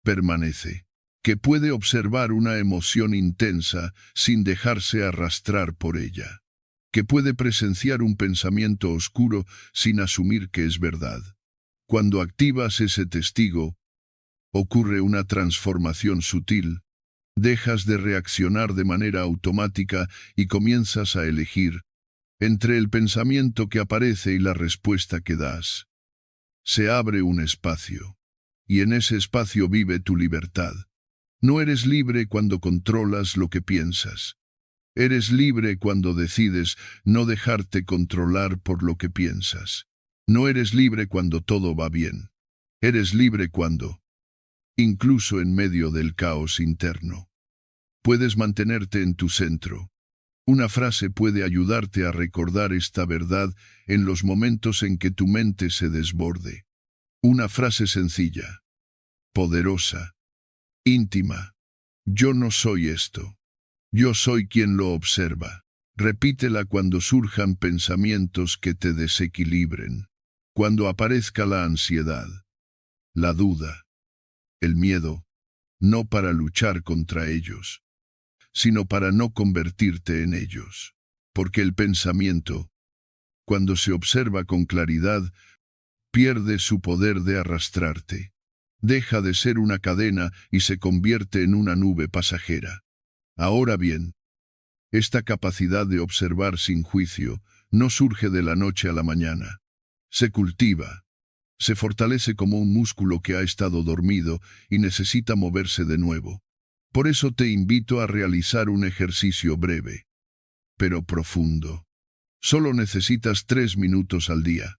permanece, que puede observar una emoción intensa sin dejarse arrastrar por ella, que puede presenciar un pensamiento oscuro sin asumir que es verdad. Cuando activas ese testigo, ocurre una transformación sutil. Dejas de reaccionar de manera automática y comienzas a elegir entre el pensamiento que aparece y la respuesta que das. Se abre un espacio, y en ese espacio vive tu libertad. No eres libre cuando controlas lo que piensas. Eres libre cuando decides no dejarte controlar por lo que piensas. No eres libre cuando todo va bien. Eres libre cuando, incluso en medio del caos interno, puedes mantenerte en tu centro. Una frase puede ayudarte a recordar esta verdad en los momentos en que tu mente se desborde. Una frase sencilla, poderosa, íntima. Yo no soy esto. Yo soy quien lo observa. Repítela cuando surjan pensamientos que te desequilibren, cuando aparezca la ansiedad, la duda, el miedo, no para luchar contra ellos, sino para no convertirte en ellos. Porque el pensamiento, cuando se observa con claridad, pierde su poder de arrastrarte. Deja de ser una cadena y se convierte en una nube pasajera. Ahora bien, esta capacidad de observar sin juicio no surge de la noche a la mañana. Se cultiva, se fortalece como un músculo que ha estado dormido y necesita moverse de nuevo. Por eso te invito a realizar un ejercicio breve, pero profundo. Solo necesitas 3 minutos al día.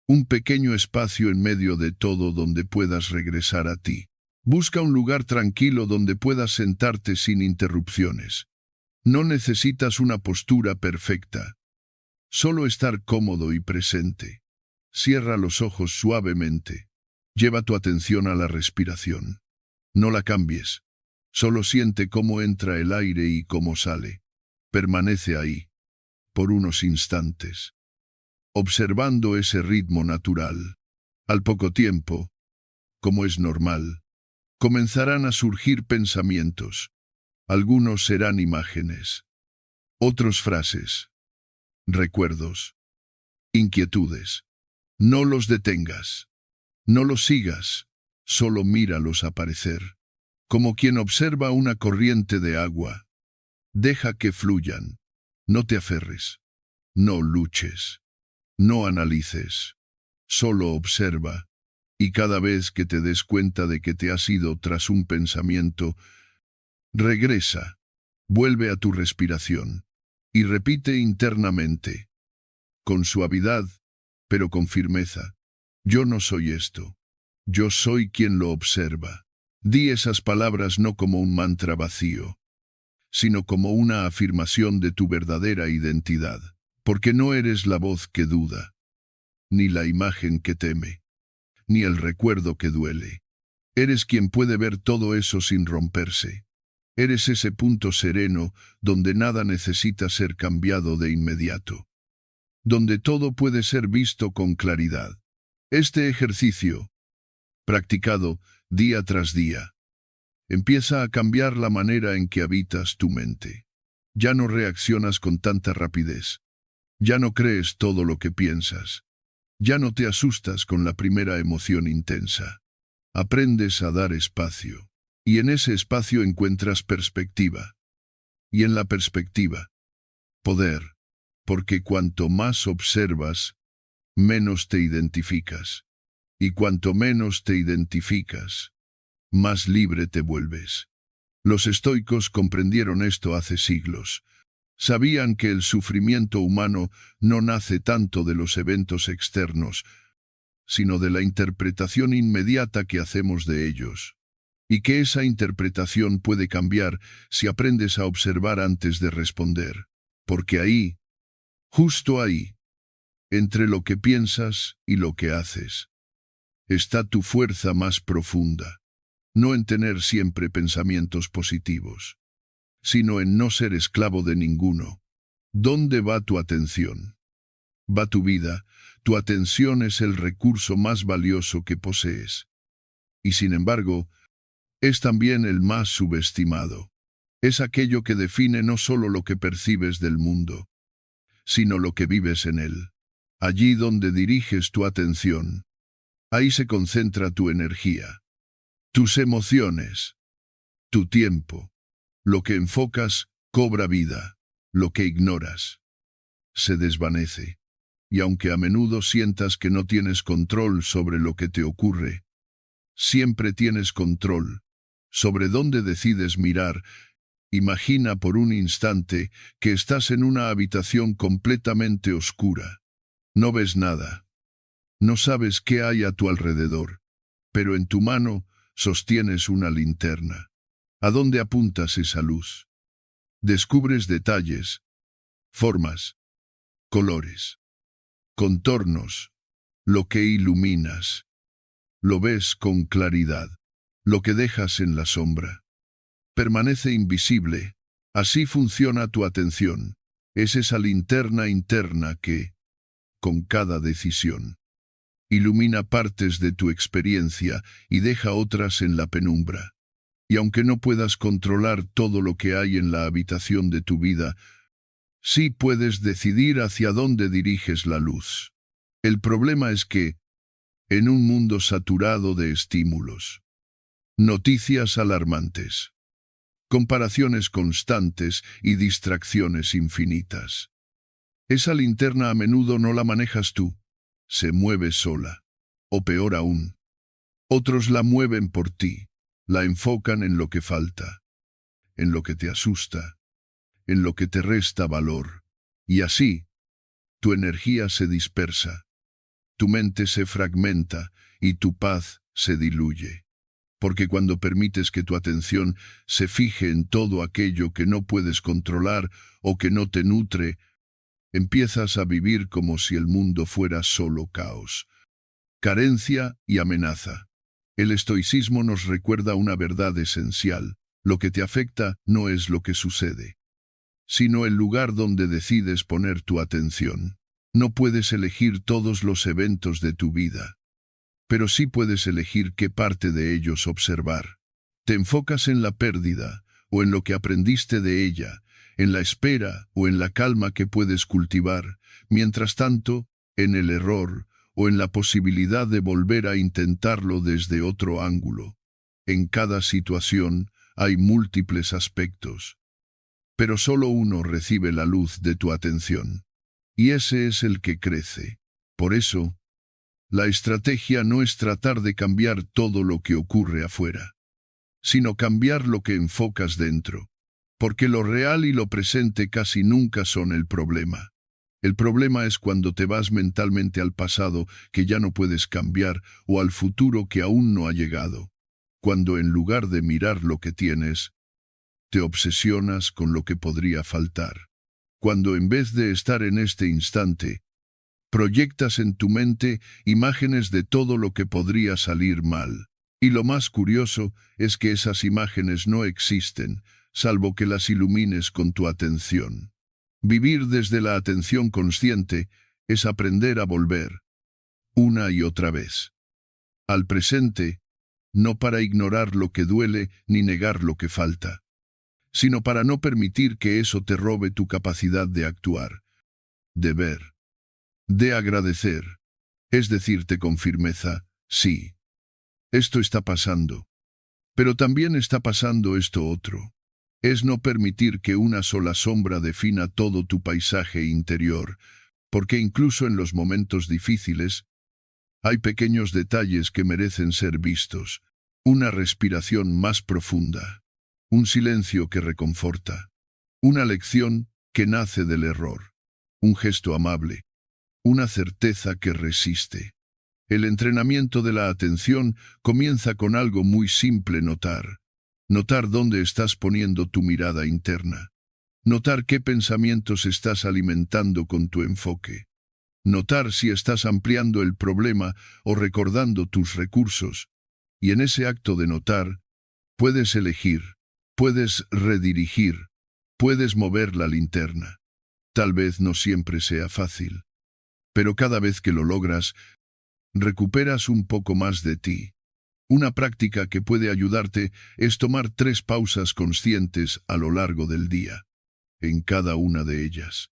Un pequeño espacio en medio de todo donde puedas regresar a ti. Busca un lugar tranquilo donde puedas sentarte sin interrupciones. No necesitas una postura perfecta. Solo estar cómodo y presente. Cierra los ojos suavemente. Lleva tu atención a la respiración. No la cambies. Solo siente cómo entra el aire y cómo sale. Permanece ahí, por unos instantes, observando ese ritmo natural. Al poco tiempo, como es normal, comenzarán a surgir pensamientos. Algunos serán imágenes, otros frases, recuerdos, inquietudes. No los detengas, no los sigas, solo míralos aparecer. Como quien observa una corriente de agua. Deja que fluyan. No te aferres. No luches. No analices. Solo observa. Y cada vez que te des cuenta de que te has ido tras un pensamiento, regresa. Vuelve a tu respiración. Y repite internamente. Con suavidad, pero con firmeza. Yo no soy esto. Yo soy quien lo observa. Di esas palabras no como un mantra vacío, sino como una afirmación de tu verdadera identidad, porque no eres la voz que duda, ni la imagen que teme, ni el recuerdo que duele. Eres quien puede ver todo eso sin romperse. Eres ese punto sereno donde nada necesita ser cambiado de inmediato, donde todo puede ser visto con claridad. Este ejercicio, practicado día tras día, empieza a cambiar la manera en que habitas tu mente. Ya no reaccionas con tanta rapidez. Ya no crees todo lo que piensas. Ya no te asustas con la primera emoción intensa. Aprendes a dar espacio. Y en ese espacio encuentras perspectiva. Y en la perspectiva, poder. Porque cuanto más observas, menos te identificas. Y cuanto menos te identificas, más libre te vuelves. Los estoicos comprendieron esto hace siglos. Sabían que el sufrimiento humano no nace tanto de los eventos externos, sino de la interpretación inmediata que hacemos de ellos. Y que esa interpretación puede cambiar si aprendes a observar antes de responder. Porque ahí, justo ahí, entre lo que piensas y lo que haces, está tu fuerza más profunda. No en tener siempre pensamientos positivos, sino en no ser esclavo de ninguno. ¿Dónde va tu atención? Va tu vida. Tu atención es el recurso más valioso que posees. Y sin embargo, es también el más subestimado. Es aquello que define no solo lo que percibes del mundo, sino lo que vives en él. Allí donde diriges tu atención, ahí se concentra tu energía, tus emociones, tu tiempo. Lo que enfocas cobra vida, lo que ignoras se desvanece. Y aunque a menudo sientas que no tienes control sobre lo que te ocurre, siempre tienes control sobre dónde decides mirar. Imagina por un instante que estás en una habitación completamente oscura. No ves nada. No sabes qué hay a tu alrededor, pero en tu mano sostienes una linterna. ¿A dónde apuntas esa luz? Descubres detalles, formas, colores, contornos, lo que iluminas. Lo ves con claridad. Lo que dejas en la sombra permanece invisible. Así funciona tu atención. Es esa linterna interna que, con cada decisión, ilumina partes de tu experiencia y deja otras en la penumbra. Y aunque no puedas controlar todo lo que hay en la habitación de tu vida, sí puedes decidir hacia dónde diriges la luz. El problema es que, en un mundo saturado de estímulos, noticias alarmantes, comparaciones constantes y distracciones infinitas, esa linterna a menudo no la manejas tú, se mueve sola. O peor aún, otros la mueven por ti, la enfocan en lo que falta, en lo que te asusta, en lo que te resta valor. Y así, tu energía se dispersa, tu mente se fragmenta y tu paz se diluye. Porque cuando permites que tu atención se fije en todo aquello que no puedes controlar o que no te nutre, empiezas a vivir como si el mundo fuera solo caos, carencia y amenaza. El estoicismo nos recuerda una verdad esencial: lo que te afecta no es lo que sucede, sino el lugar donde decides poner tu atención. No puedes elegir todos los eventos de tu vida, pero sí puedes elegir qué parte de ellos observar. Te enfocas en la pérdida o en lo que aprendiste de ella, en la espera o en la calma que puedes cultivar, mientras tanto, en el error o en la posibilidad de volver a intentarlo desde otro ángulo. En cada situación hay múltiples aspectos, pero solo uno recibe la luz de tu atención, y ese es el que crece. Por eso, la estrategia no es tratar de cambiar todo lo que ocurre afuera, sino cambiar lo que enfocas dentro, porque lo real y lo presente casi nunca son el problema. El problema es cuando te vas mentalmente al pasado que ya no puedes cambiar o al futuro que aún no ha llegado, cuando en lugar de mirar lo que tienes, te obsesionas con lo que podría faltar, cuando en vez de estar en este instante, proyectas en tu mente imágenes de todo lo que podría salir mal. Y lo más curioso es que esas imágenes no existen, salvo que las ilumines con tu atención. Vivir desde la atención consciente es aprender a volver, una y otra vez, al presente, no para ignorar lo que duele ni negar lo que falta, sino para no permitir que eso te robe tu capacidad de actuar, de ver, de agradecer, es decirte con firmeza: sí, esto está pasando, pero también está pasando esto otro. Es no permitir que una sola sombra defina todo tu paisaje interior, porque incluso en los momentos difíciles, hay pequeños detalles que merecen ser vistos: una respiración más profunda, un silencio que reconforta, una lección que nace del error, un gesto amable, una certeza que resiste. El entrenamiento de la atención comienza con algo muy simple: notar. Notar dónde estás poniendo tu mirada interna. Notar qué pensamientos estás alimentando con tu enfoque. Notar si estás ampliando el problema o recordando tus recursos. Y en ese acto de notar, puedes elegir, puedes redirigir, puedes mover la linterna. Tal vez no siempre sea fácil, pero cada vez que lo logras, recuperas un poco más de ti. Una práctica que puede ayudarte es tomar 3 pausas conscientes a lo largo del día. En cada una de ellas,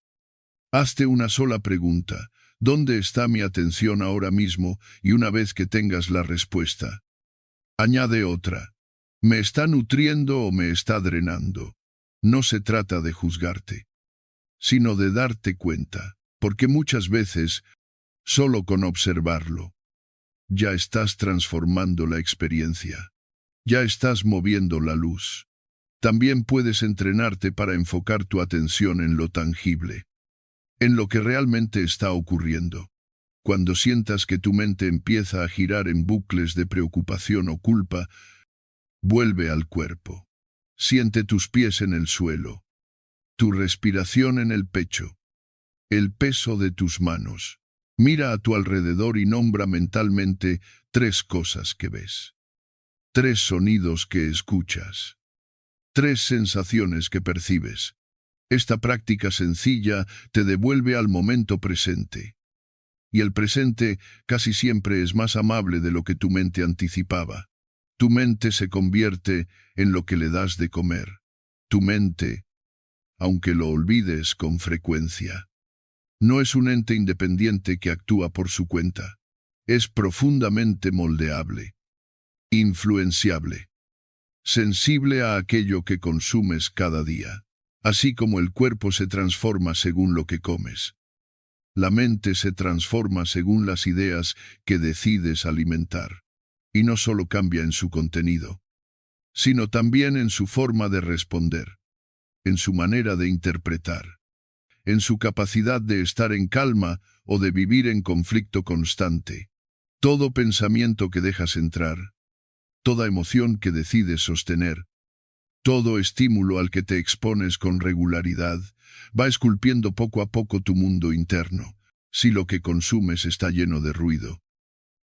hazte una sola pregunta: ¿dónde está mi atención ahora mismo? Y una vez que tengas la respuesta, añade otra: ¿me está nutriendo o me está drenando? No se trata de juzgarte, sino de darte cuenta, porque muchas veces, solo con observarlo, ya estás transformando la experiencia. Ya estás moviendo la luz. También puedes entrenarte para enfocar tu atención en lo tangible, en lo que realmente está ocurriendo. Cuando sientas que tu mente empieza a girar en bucles de preocupación o culpa, vuelve al cuerpo. Siente tus pies en el suelo, tu respiración en el pecho, el peso de tus manos. Mira a tu alrededor y nombra mentalmente 3 cosas que ves, 3 sonidos que escuchas, 3 sensaciones que percibes. Esta práctica sencilla te devuelve al momento presente. Y el presente casi siempre es más amable de lo que tu mente anticipaba. Tu mente se convierte en lo que le das de comer. Tu mente, aunque lo olvides con frecuencia, no es un ente independiente que actúa por su cuenta. Es profundamente moldeable, influenciable, sensible a aquello que consumes cada día. Así como el cuerpo se transforma según lo que comes, la mente se transforma según las ideas que decides alimentar. Y no solo cambia en su contenido, sino también en su forma de responder, en su manera de interpretar, en su capacidad de estar en calma o de vivir en conflicto constante. Todo pensamiento que dejas entrar, toda emoción que decides sostener, todo estímulo al que te expones con regularidad, va esculpiendo poco a poco tu mundo interno, si lo que consumes está lleno de ruido,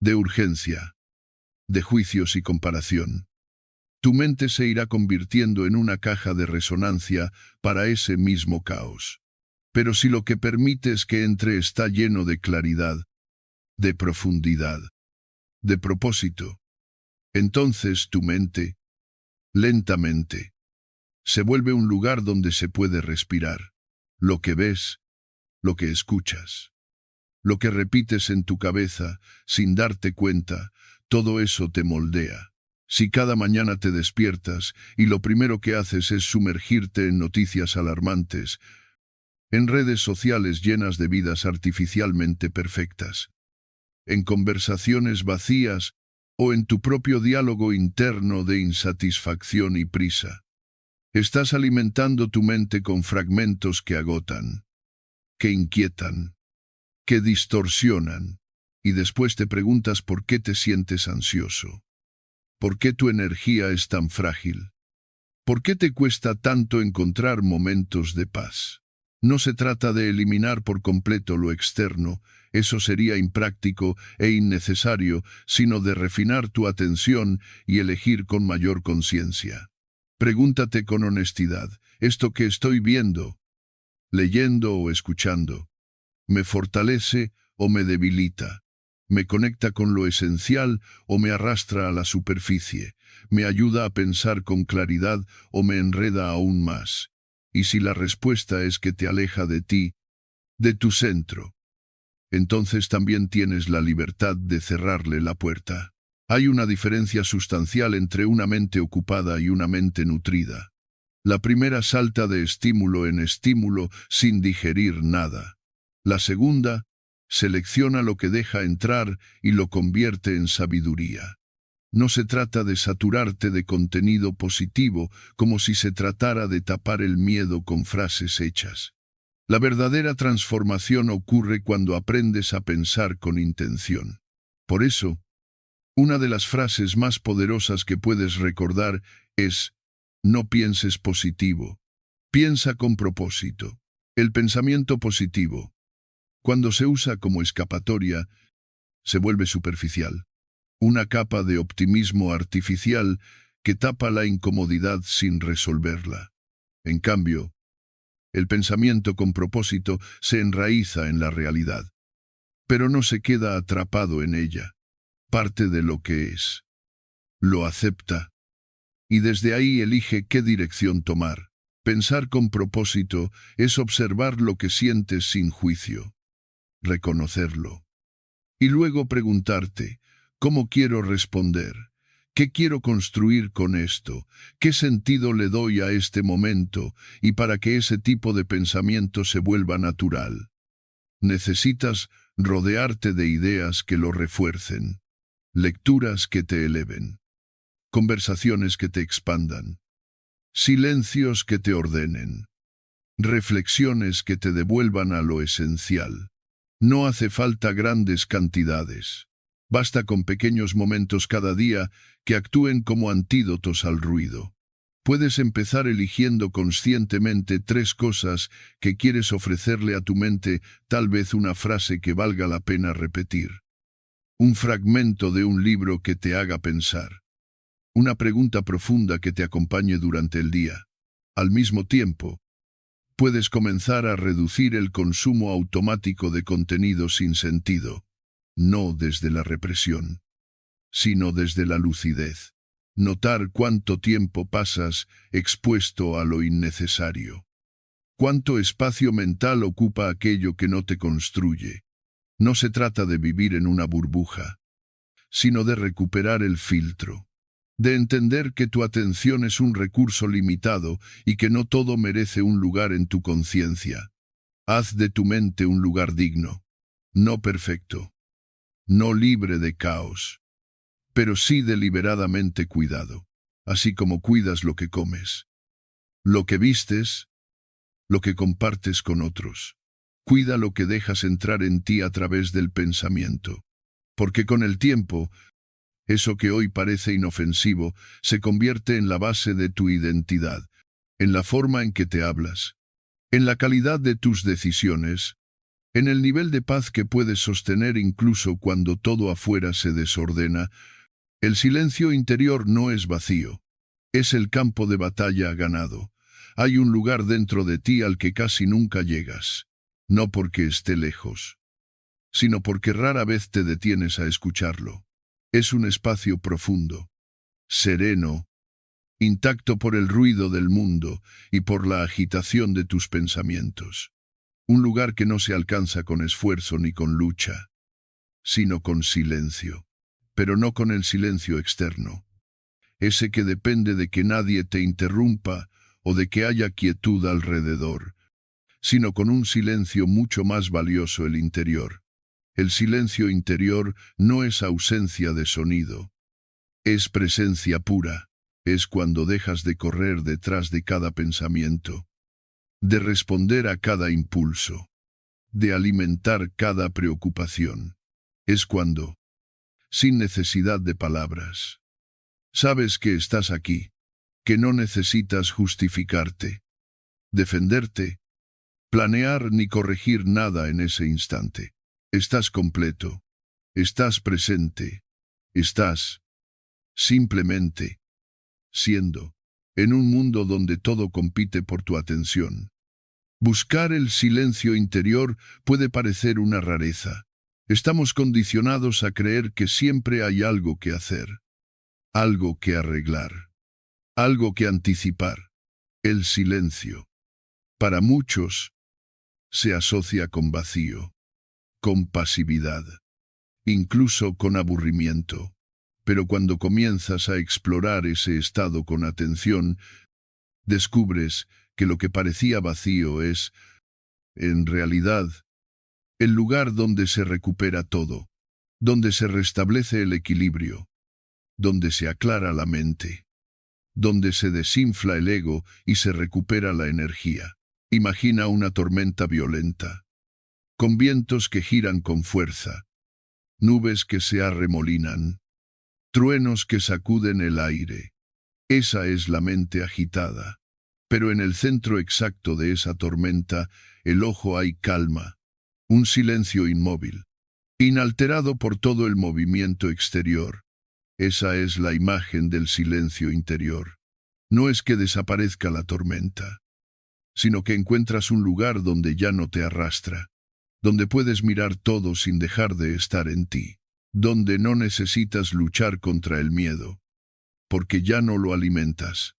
de urgencia, de juicios y comparación. Tu mente se irá convirtiendo en una caja de resonancia para ese mismo caos. Pero si lo que permites que entre está lleno de claridad, de profundidad, de propósito, entonces tu mente, lentamente, se vuelve un lugar donde se puede respirar. Lo que ves, lo que escuchas, lo que repites en tu cabeza sin darte cuenta, todo eso te moldea. Si cada mañana te despiertas y lo primero que haces es sumergirte en noticias alarmantes, en redes sociales llenas de vidas artificialmente perfectas, en conversaciones vacías o en tu propio diálogo interno de insatisfacción y prisa, estás alimentando tu mente con fragmentos que agotan, que inquietan, que distorsionan, y después te preguntas por qué te sientes ansioso, por qué tu energía es tan frágil, por qué te cuesta tanto encontrar momentos de paz. No se trata de eliminar por completo lo externo, eso sería impráctico e innecesario, sino de refinar tu atención y elegir con mayor conciencia. Pregúntate con honestidad, ¿esto que estoy viendo, leyendo o escuchando, me fortalece o me debilita? ¿Me conecta con lo esencial o me arrastra a la superficie? ¿Me ayuda a pensar con claridad o me enreda aún más? Y si la respuesta es que te aleja de ti, de tu centro, entonces también tienes la libertad de cerrarle la puerta. Hay una diferencia sustancial entre una mente ocupada y una mente nutrida. La primera salta de estímulo en estímulo sin digerir nada. La segunda selecciona lo que deja entrar y lo convierte en sabiduría. No se trata de saturarte de contenido positivo como si se tratara de tapar el miedo con frases hechas. La verdadera transformación ocurre cuando aprendes a pensar con intención. Por eso, una de las frases más poderosas que puedes recordar es: no pienses positivo, piensa con propósito. El pensamiento positivo, cuando se usa como escapatoria, se vuelve superficial. Una capa de optimismo artificial que tapa la incomodidad sin resolverla. En cambio, el pensamiento con propósito se enraiza en la realidad, pero no se queda atrapado en ella. Parte de lo que es, lo acepta, y desde ahí elige qué dirección tomar. Pensar con propósito es observar lo que sientes sin juicio, reconocerlo, y luego preguntarte: ¿cómo quiero responder? ¿Qué quiero construir con esto? ¿Qué sentido le doy a este momento? Y para que ese tipo de pensamiento se vuelva natural, necesitas rodearte de ideas que lo refuercen, lecturas que te eleven, conversaciones que te expandan, silencios que te ordenen, reflexiones que te devuelvan a lo esencial. No hace falta grandes cantidades. Basta con pequeños momentos cada día que actúen como antídotos al ruido. Puedes empezar eligiendo conscientemente 3 cosas que quieres ofrecerle a tu mente, tal vez una frase que valga la pena repetir, un fragmento de un libro que te haga pensar, una pregunta profunda que te acompañe durante el día. Al mismo tiempo, puedes comenzar a reducir el consumo automático de contenido sin sentido, no desde la represión, sino desde la lucidez. Notar cuánto tiempo pasas expuesto a lo innecesario. Cuánto espacio mental ocupa aquello que no te construye. No se trata de vivir en una burbuja, sino de recuperar el filtro, de entender que tu atención es un recurso limitado y que no todo merece un lugar en tu conciencia. Haz de tu mente un lugar digno, no perfecto, no libre de caos, pero sí deliberadamente cuidado. así como cuidas lo que comes, lo que vistes, lo que compartes con otros. Cuida lo que dejas entrar en ti a través del pensamiento, porque con el tiempo, eso que hoy parece inofensivo se convierte en la base de tu identidad, en la forma en que te hablas, en la calidad de tus decisiones, en el nivel de paz que puedes sostener incluso cuando todo afuera se desordena. El silencio interior no es vacío, es el campo de batalla ganado. Hay un lugar dentro de ti al que casi nunca llegas, no porque esté lejos, sino porque rara vez te detienes a escucharlo. Es un espacio profundo, sereno, intacto por el ruido del mundo y por la agitación de tus pensamientos. Un lugar que no se alcanza con esfuerzo ni con lucha, sino con silencio, pero no con el silencio externo, ese que depende de que nadie te interrumpa o de que haya quietud alrededor, sino con un silencio mucho más valioso, el interior. El silencio interior no es ausencia de sonido, es presencia pura, es cuando dejas de correr detrás de cada pensamiento, de responder a cada impulso, de alimentar cada preocupación. Es cuando, sin necesidad de palabras, sabes que estás aquí, que no necesitas justificarte, defenderte, planear ni corregir nada en ese instante. Estás completo, estás presente, estás simplemente siendo, en un mundo donde todo compite por tu atención. Buscar el silencio interior puede parecer una rareza. Estamos condicionados a creer que siempre hay algo que hacer, algo que arreglar, algo que anticipar. El silencio, para muchos, se asocia con vacío, con pasividad, incluso con aburrimiento. Pero cuando comienzas a explorar ese estado con atención, descubres que lo que parecía vacío es, en realidad, el lugar donde se recupera todo, donde se restablece el equilibrio, donde se aclara la mente, donde se desinfla el ego y se recupera la energía. Imagina una tormenta violenta, con vientos que giran con fuerza, nubes que se arremolinan, truenos que sacuden el aire. Esa es la mente agitada. Pero en el centro exacto de esa tormenta, el ojo hay calma, un silencio inmóvil, inalterado por todo el movimiento exterior. Esa es la imagen del silencio interior. No es que desaparezca la tormenta, sino que encuentras un lugar donde ya no te arrastra, donde puedes mirar todo sin dejar de estar en ti, donde no necesitas luchar contra el miedo, porque ya no lo alimentas.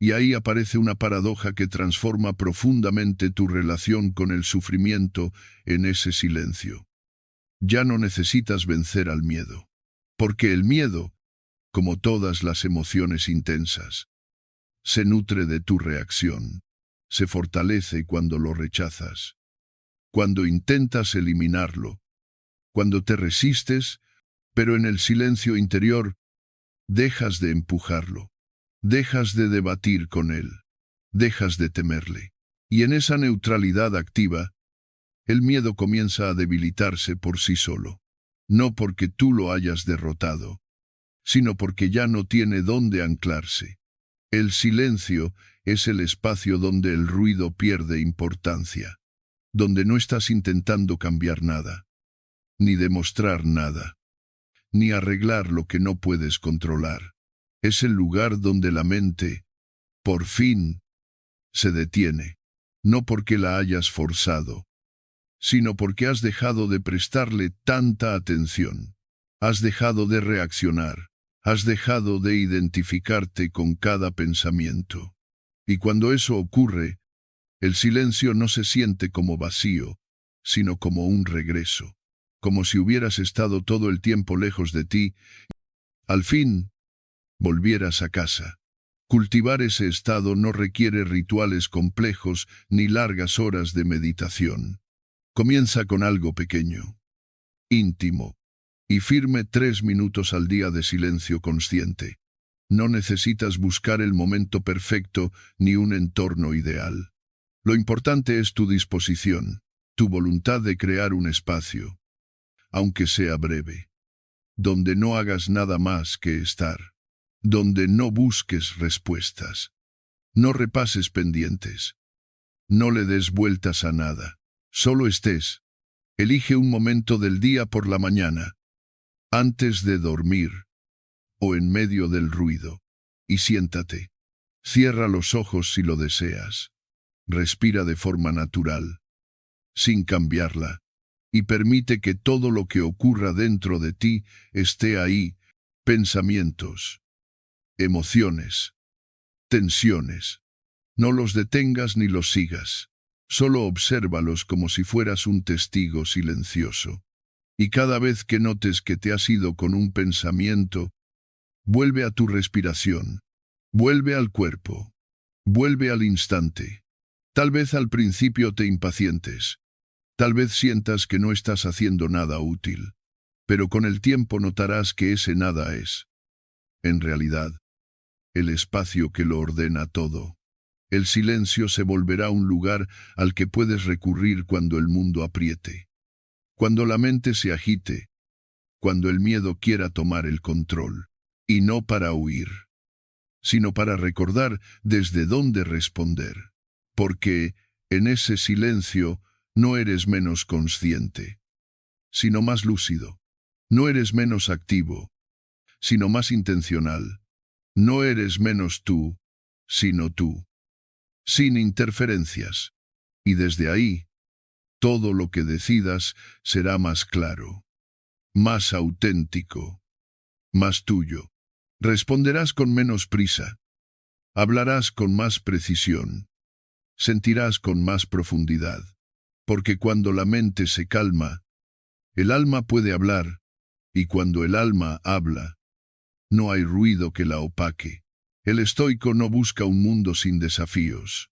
Y ahí aparece una paradoja que transforma profundamente tu relación con el sufrimiento en ese silencio. Ya no necesitas vencer al miedo, porque el miedo, como todas las emociones intensas, se nutre de tu reacción, se fortalece cuando lo rechazas, cuando intentas eliminarlo, cuando te resistes, pero en el silencio interior dejas de empujarlo, dejas de debatir con él, dejas de temerle. Y en esa neutralidad activa, el miedo comienza a debilitarse por sí solo, no porque tú lo hayas derrotado, sino porque ya no tiene dónde anclarse. El silencio es el espacio donde el ruido pierde importancia, donde no estás intentando cambiar nada, ni demostrar nada, ni arreglar lo que no puedes controlar. Es el lugar donde la mente, por fin, se detiene, no porque la hayas forzado, sino porque has dejado de prestarle tanta atención, has dejado de reaccionar, has dejado de identificarte con cada pensamiento. Y cuando eso ocurre, el silencio no se siente como vacío, sino como un regreso, como si hubieras estado todo el tiempo lejos de ti. Al fin, volvieras a casa. Cultivar ese estado no requiere rituales complejos ni largas horas de meditación. Comienza con algo pequeño, íntimo y firme: 3 minutos al día de silencio consciente. No necesitas buscar el momento perfecto ni un entorno ideal. Lo importante es tu disposición, tu voluntad de crear un espacio, aunque sea breve, donde no hagas nada más que estar, donde no busques respuestas, no repases pendientes, no le des vueltas a nada, solo estés. Elige un momento del día por la mañana, antes de dormir o en medio del ruido, y siéntate. Cierra los ojos si lo deseas. Respira de forma natural, sin cambiarla, y permite que todo lo que ocurra dentro de ti esté ahí: pensamientos, emociones, tensiones. No los detengas ni los sigas. Solo obsérvalos como si fueras un testigo silencioso. Y cada vez que notes que te has ido con un pensamiento, vuelve a tu respiración, vuelve al cuerpo, vuelve al instante. Tal vez al principio te impacientes, tal vez sientas que no estás haciendo nada útil, pero con el tiempo notarás que ese nada es, en realidad, el espacio que lo ordena todo. El silencio se volverá un lugar al que puedes recurrir cuando el mundo apriete, cuando la mente se agite, cuando el miedo quiera tomar el control, y no para huir, sino para recordar desde dónde responder, porque en ese silencio no eres menos consciente, sino más lúcido. No eres menos activo, sino más intencional. No eres menos tú, sino tú, sin interferencias. Y desde ahí, todo lo que decidas será más claro, más auténtico, más tuyo. Responderás con menos prisa, hablarás con más precisión, sentirás con más profundidad, porque cuando la mente se calma, el alma puede hablar, y cuando el alma habla, no hay ruido que la opaque. El estoico no busca un mundo sin desafíos,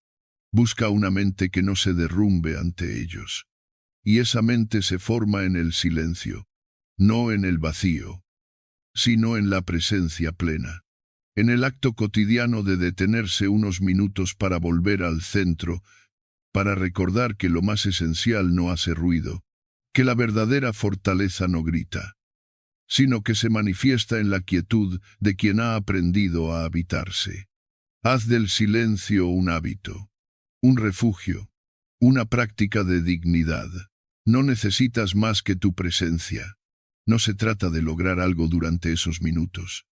busca una mente que no se derrumbe ante ellos. Y esa mente se forma en el silencio, no en el vacío, sino en la presencia plena, en el acto cotidiano de detenerse unos minutos para volver al centro, para recordar que lo más esencial no hace ruido, que la verdadera fortaleza no grita, sino que se manifiesta en la quietud de quien ha aprendido a habitarse. Haz del silencio un hábito, un refugio, una práctica de dignidad. No necesitas más que tu presencia. No se trata de lograr algo durante esos minutos,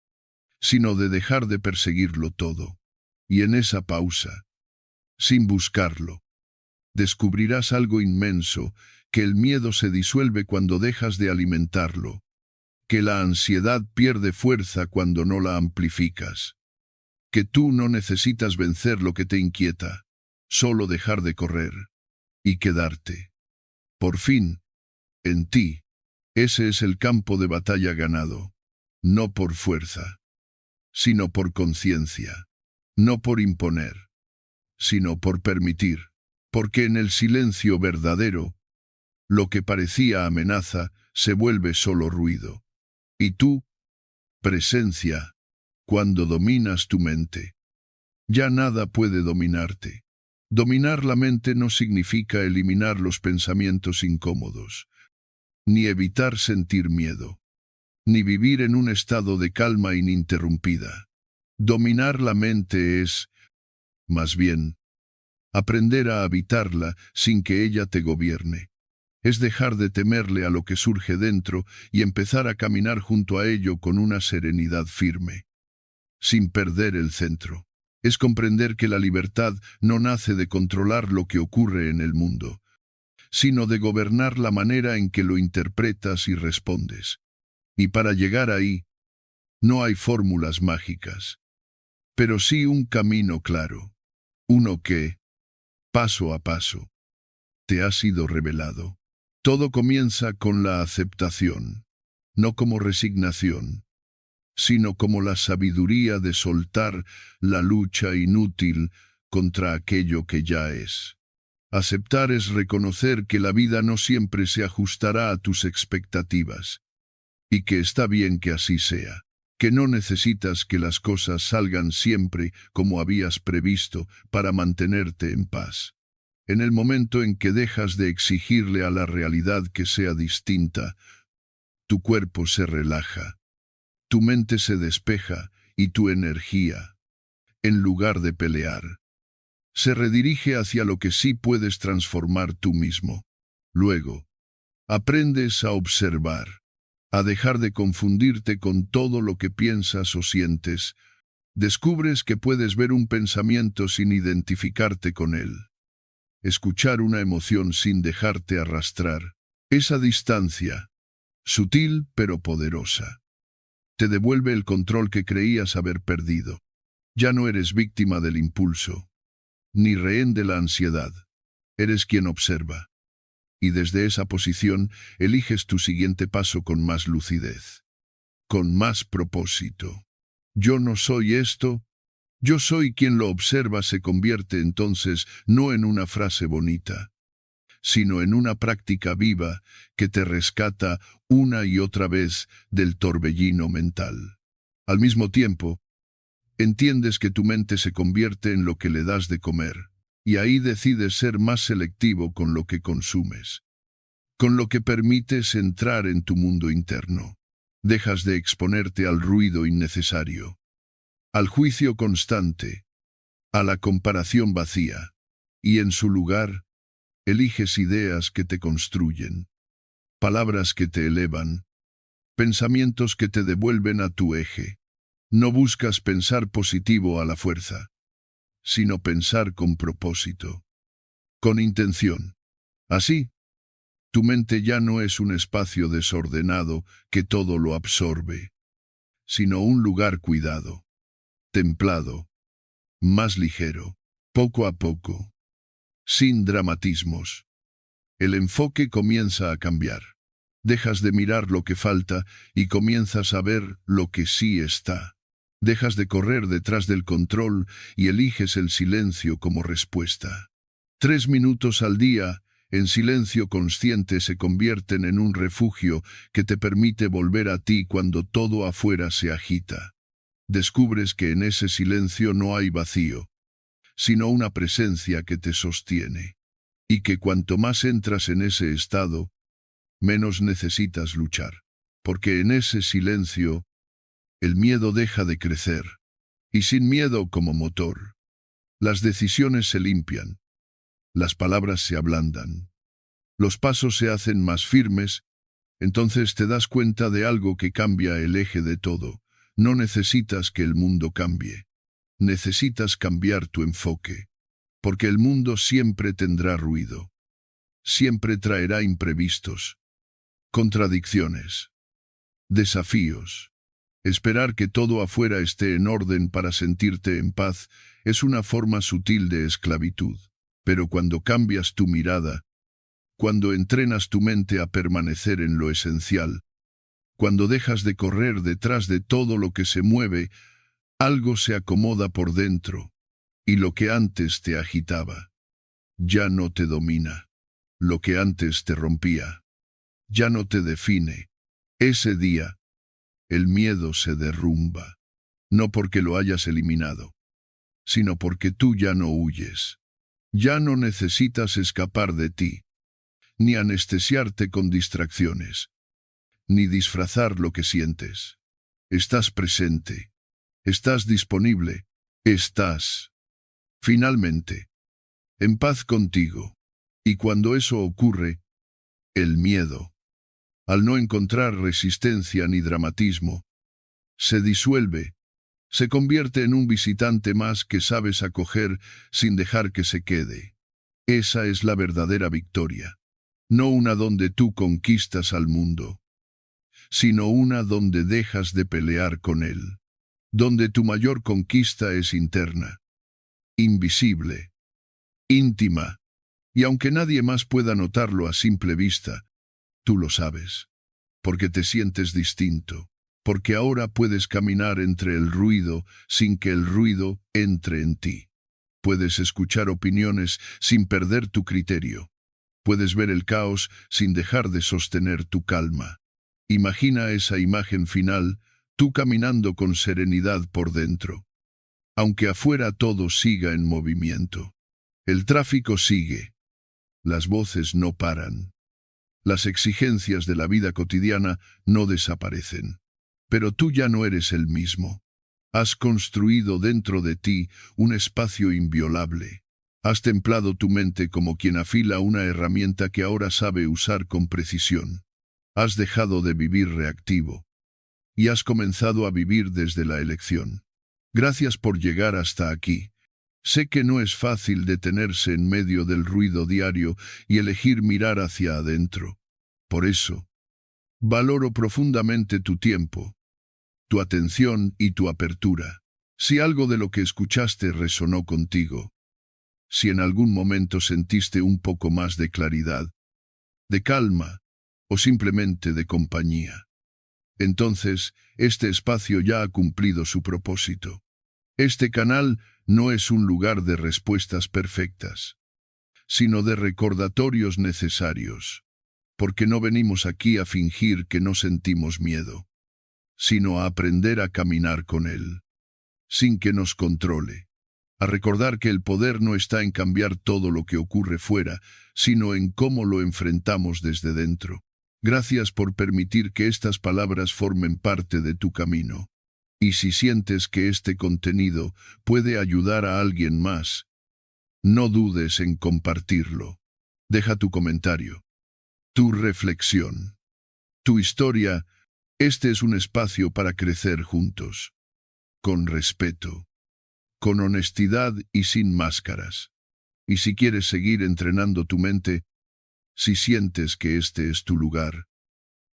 sino de dejar de perseguirlo todo. Y en esa pausa, sin buscarlo, descubrirás algo inmenso, que el miedo se disuelve cuando dejas de alimentarlo, que la ansiedad pierde fuerza cuando no la amplificas, que tú no necesitas vencer lo que te inquieta, solo dejar de correr y quedarte. Por fin, en ti. Ese es el campo de batalla ganado, no por fuerza, sino por conciencia, no por imponer, sino por permitir, porque en el silencio verdadero, lo que parecía amenaza se vuelve solo ruido. Y tú, presencia, cuando dominas tu mente, ya nada puede dominarte. Dominar la mente no significa eliminar los pensamientos incómodos, ni evitar sentir miedo, ni vivir en un estado de calma ininterrumpida. Dominar la mente es, más bien, aprender a habitarla sin que ella te gobierne. Es dejar de temerle a lo que surge dentro y empezar a caminar junto a ello con una serenidad firme, sin perder el centro. Es comprender que la libertad no nace de controlar lo que ocurre en el mundo, sino de gobernar la manera en que lo interpretas y respondes. Y para llegar ahí, no hay fórmulas mágicas, pero sí un camino claro, uno que, paso a paso, te ha sido revelado. Todo comienza con la aceptación, no como resignación, sino como la sabiduría de soltar la lucha inútil contra aquello que ya es. Aceptar es reconocer que la vida no siempre se ajustará a tus expectativas, y que está bien que así sea, que no necesitas que las cosas salgan siempre como habías previsto para mantenerte en paz. En el momento en que dejas de exigirle a la realidad que sea distinta, tu cuerpo se relaja, tu mente se despeja y tu energía, en lugar de pelear, se redirige hacia lo que sí puedes transformar tú mismo. Luego, aprendes a observar, a dejar de confundirte con todo lo que piensas o sientes. Descubres que puedes ver un pensamiento sin identificarte con él, escuchar una emoción sin dejarte arrastrar. Esa distancia, sutil pero poderosa, te devuelve el control que creías haber perdido. Ya no eres víctima del impulso, ni rehén de la ansiedad. Eres quien observa. Y desde esa posición eliges tu siguiente paso con más lucidez, con más propósito. Yo no soy esto, yo soy quien lo observa se convierte entonces no en una frase bonita, sino en una práctica viva que te rescata una y otra vez del torbellino mental. Al mismo tiempo, entiendes que tu mente se convierte en lo que le das de comer, y ahí decides ser más selectivo con lo que consumes, con lo que permites entrar en tu mundo interno. Dejas de exponerte al ruido innecesario, al juicio constante, a la comparación vacía, y en su lugar, eliges ideas que te construyen, palabras que te elevan, pensamientos que te devuelven a tu eje. No buscas pensar positivo a la fuerza, sino pensar con propósito, con intención. Así, tu mente ya no es un espacio desordenado que todo lo absorbe, sino un lugar cuidado, templado, más ligero, poco a poco, sin dramatismos. El enfoque comienza a cambiar. Dejas de mirar lo que falta y comienzas a ver lo que sí está. Dejas de correr detrás del control y eliges el silencio como respuesta. 3 minutos al día, en silencio consciente, se convierten en un refugio que te permite volver a ti cuando todo afuera se agita. Descubres que en ese silencio no hay vacío, sino una presencia que te sostiene, y que cuanto más entras en ese estado, menos necesitas luchar, porque en ese silencio, el miedo deja de crecer, y sin miedo como motor, las decisiones se limpian, las palabras se ablandan, los pasos se hacen más firmes. Entonces te das cuenta de algo que cambia el eje de todo. No necesitas que el mundo cambie, necesitas cambiar tu enfoque, porque el mundo siempre tendrá ruido, siempre traerá imprevistos, contradicciones, desafíos. Esperar que todo afuera esté en orden para sentirte en paz es una forma sutil de esclavitud. Pero cuando cambias tu mirada, cuando entrenas tu mente a permanecer en lo esencial, cuando dejas de correr detrás de todo lo que se mueve, algo se acomoda por dentro, y lo que antes te agitaba, ya no te domina. Lo que antes te rompía, ya no te define. Ese día, el miedo se derrumba, no porque lo hayas eliminado, sino porque tú ya no huyes. Ya no necesitas escapar de ti, ni anestesiarte con distracciones, ni disfrazar lo que sientes. Estás presente, estás disponible, estás, finalmente, en paz contigo. Y cuando eso ocurre, el miedo, al no encontrar resistencia ni dramatismo, se disuelve, se convierte en un visitante más que sabes acoger sin dejar que se quede. Esa es la verdadera victoria, no una donde tú conquistas al mundo, sino una donde dejas de pelear con él, donde tu mayor conquista es interna, invisible, íntima, y aunque nadie más pueda notarlo a simple vista, tú lo sabes, porque te sientes distinto, porque ahora puedes caminar entre el ruido sin que el ruido entre en ti. Puedes escuchar opiniones sin perder tu criterio. Puedes ver el caos sin dejar de sostener tu calma. Imagina esa imagen final, tú caminando con serenidad por dentro. Aunque afuera todo siga en movimiento. El tráfico sigue. Las voces no paran. Las exigencias de la vida cotidiana no desaparecen. Pero tú ya no eres el mismo. Has construido dentro de ti un espacio inviolable. Has templado tu mente como quien afila una herramienta que ahora sabe usar con precisión. Has dejado de vivir reactivo. Y has comenzado a vivir desde la elección. Gracias por llegar hasta aquí. Sé que no es fácil detenerse en medio del ruido diario y elegir mirar hacia adentro. Por eso, valoro profundamente tu tiempo, tu atención y tu apertura. Si algo de lo que escuchaste resonó contigo, si en algún momento sentiste un poco más de claridad, de calma o simplemente de compañía, entonces este espacio ya ha cumplido su propósito. Este canal no es un lugar de respuestas perfectas, sino de recordatorios necesarios, porque no venimos aquí a fingir que no sentimos miedo, sino a aprender a caminar con él, sin que nos controle, a recordar que el poder no está en cambiar todo lo que ocurre fuera, sino en cómo lo enfrentamos desde dentro. Gracias por permitir que estas palabras formen parte de tu camino. Y si sientes que este contenido puede ayudar a alguien más, no dudes en compartirlo. Deja tu comentario, tu reflexión, tu historia. Este es un espacio para crecer juntos, con respeto, con honestidad y sin máscaras. Y si quieres seguir entrenando tu mente, si sientes que este es tu lugar,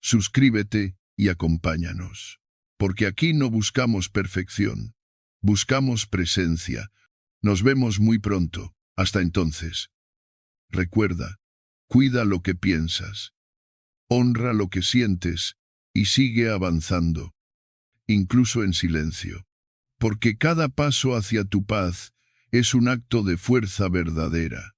suscríbete y acompáñanos. Porque aquí no buscamos perfección, buscamos presencia. Nos vemos muy pronto. Hasta entonces. Recuerda, cuida lo que piensas, honra lo que sientes y sigue avanzando, incluso en silencio. Porque cada paso hacia tu paz es un acto de fuerza verdadera.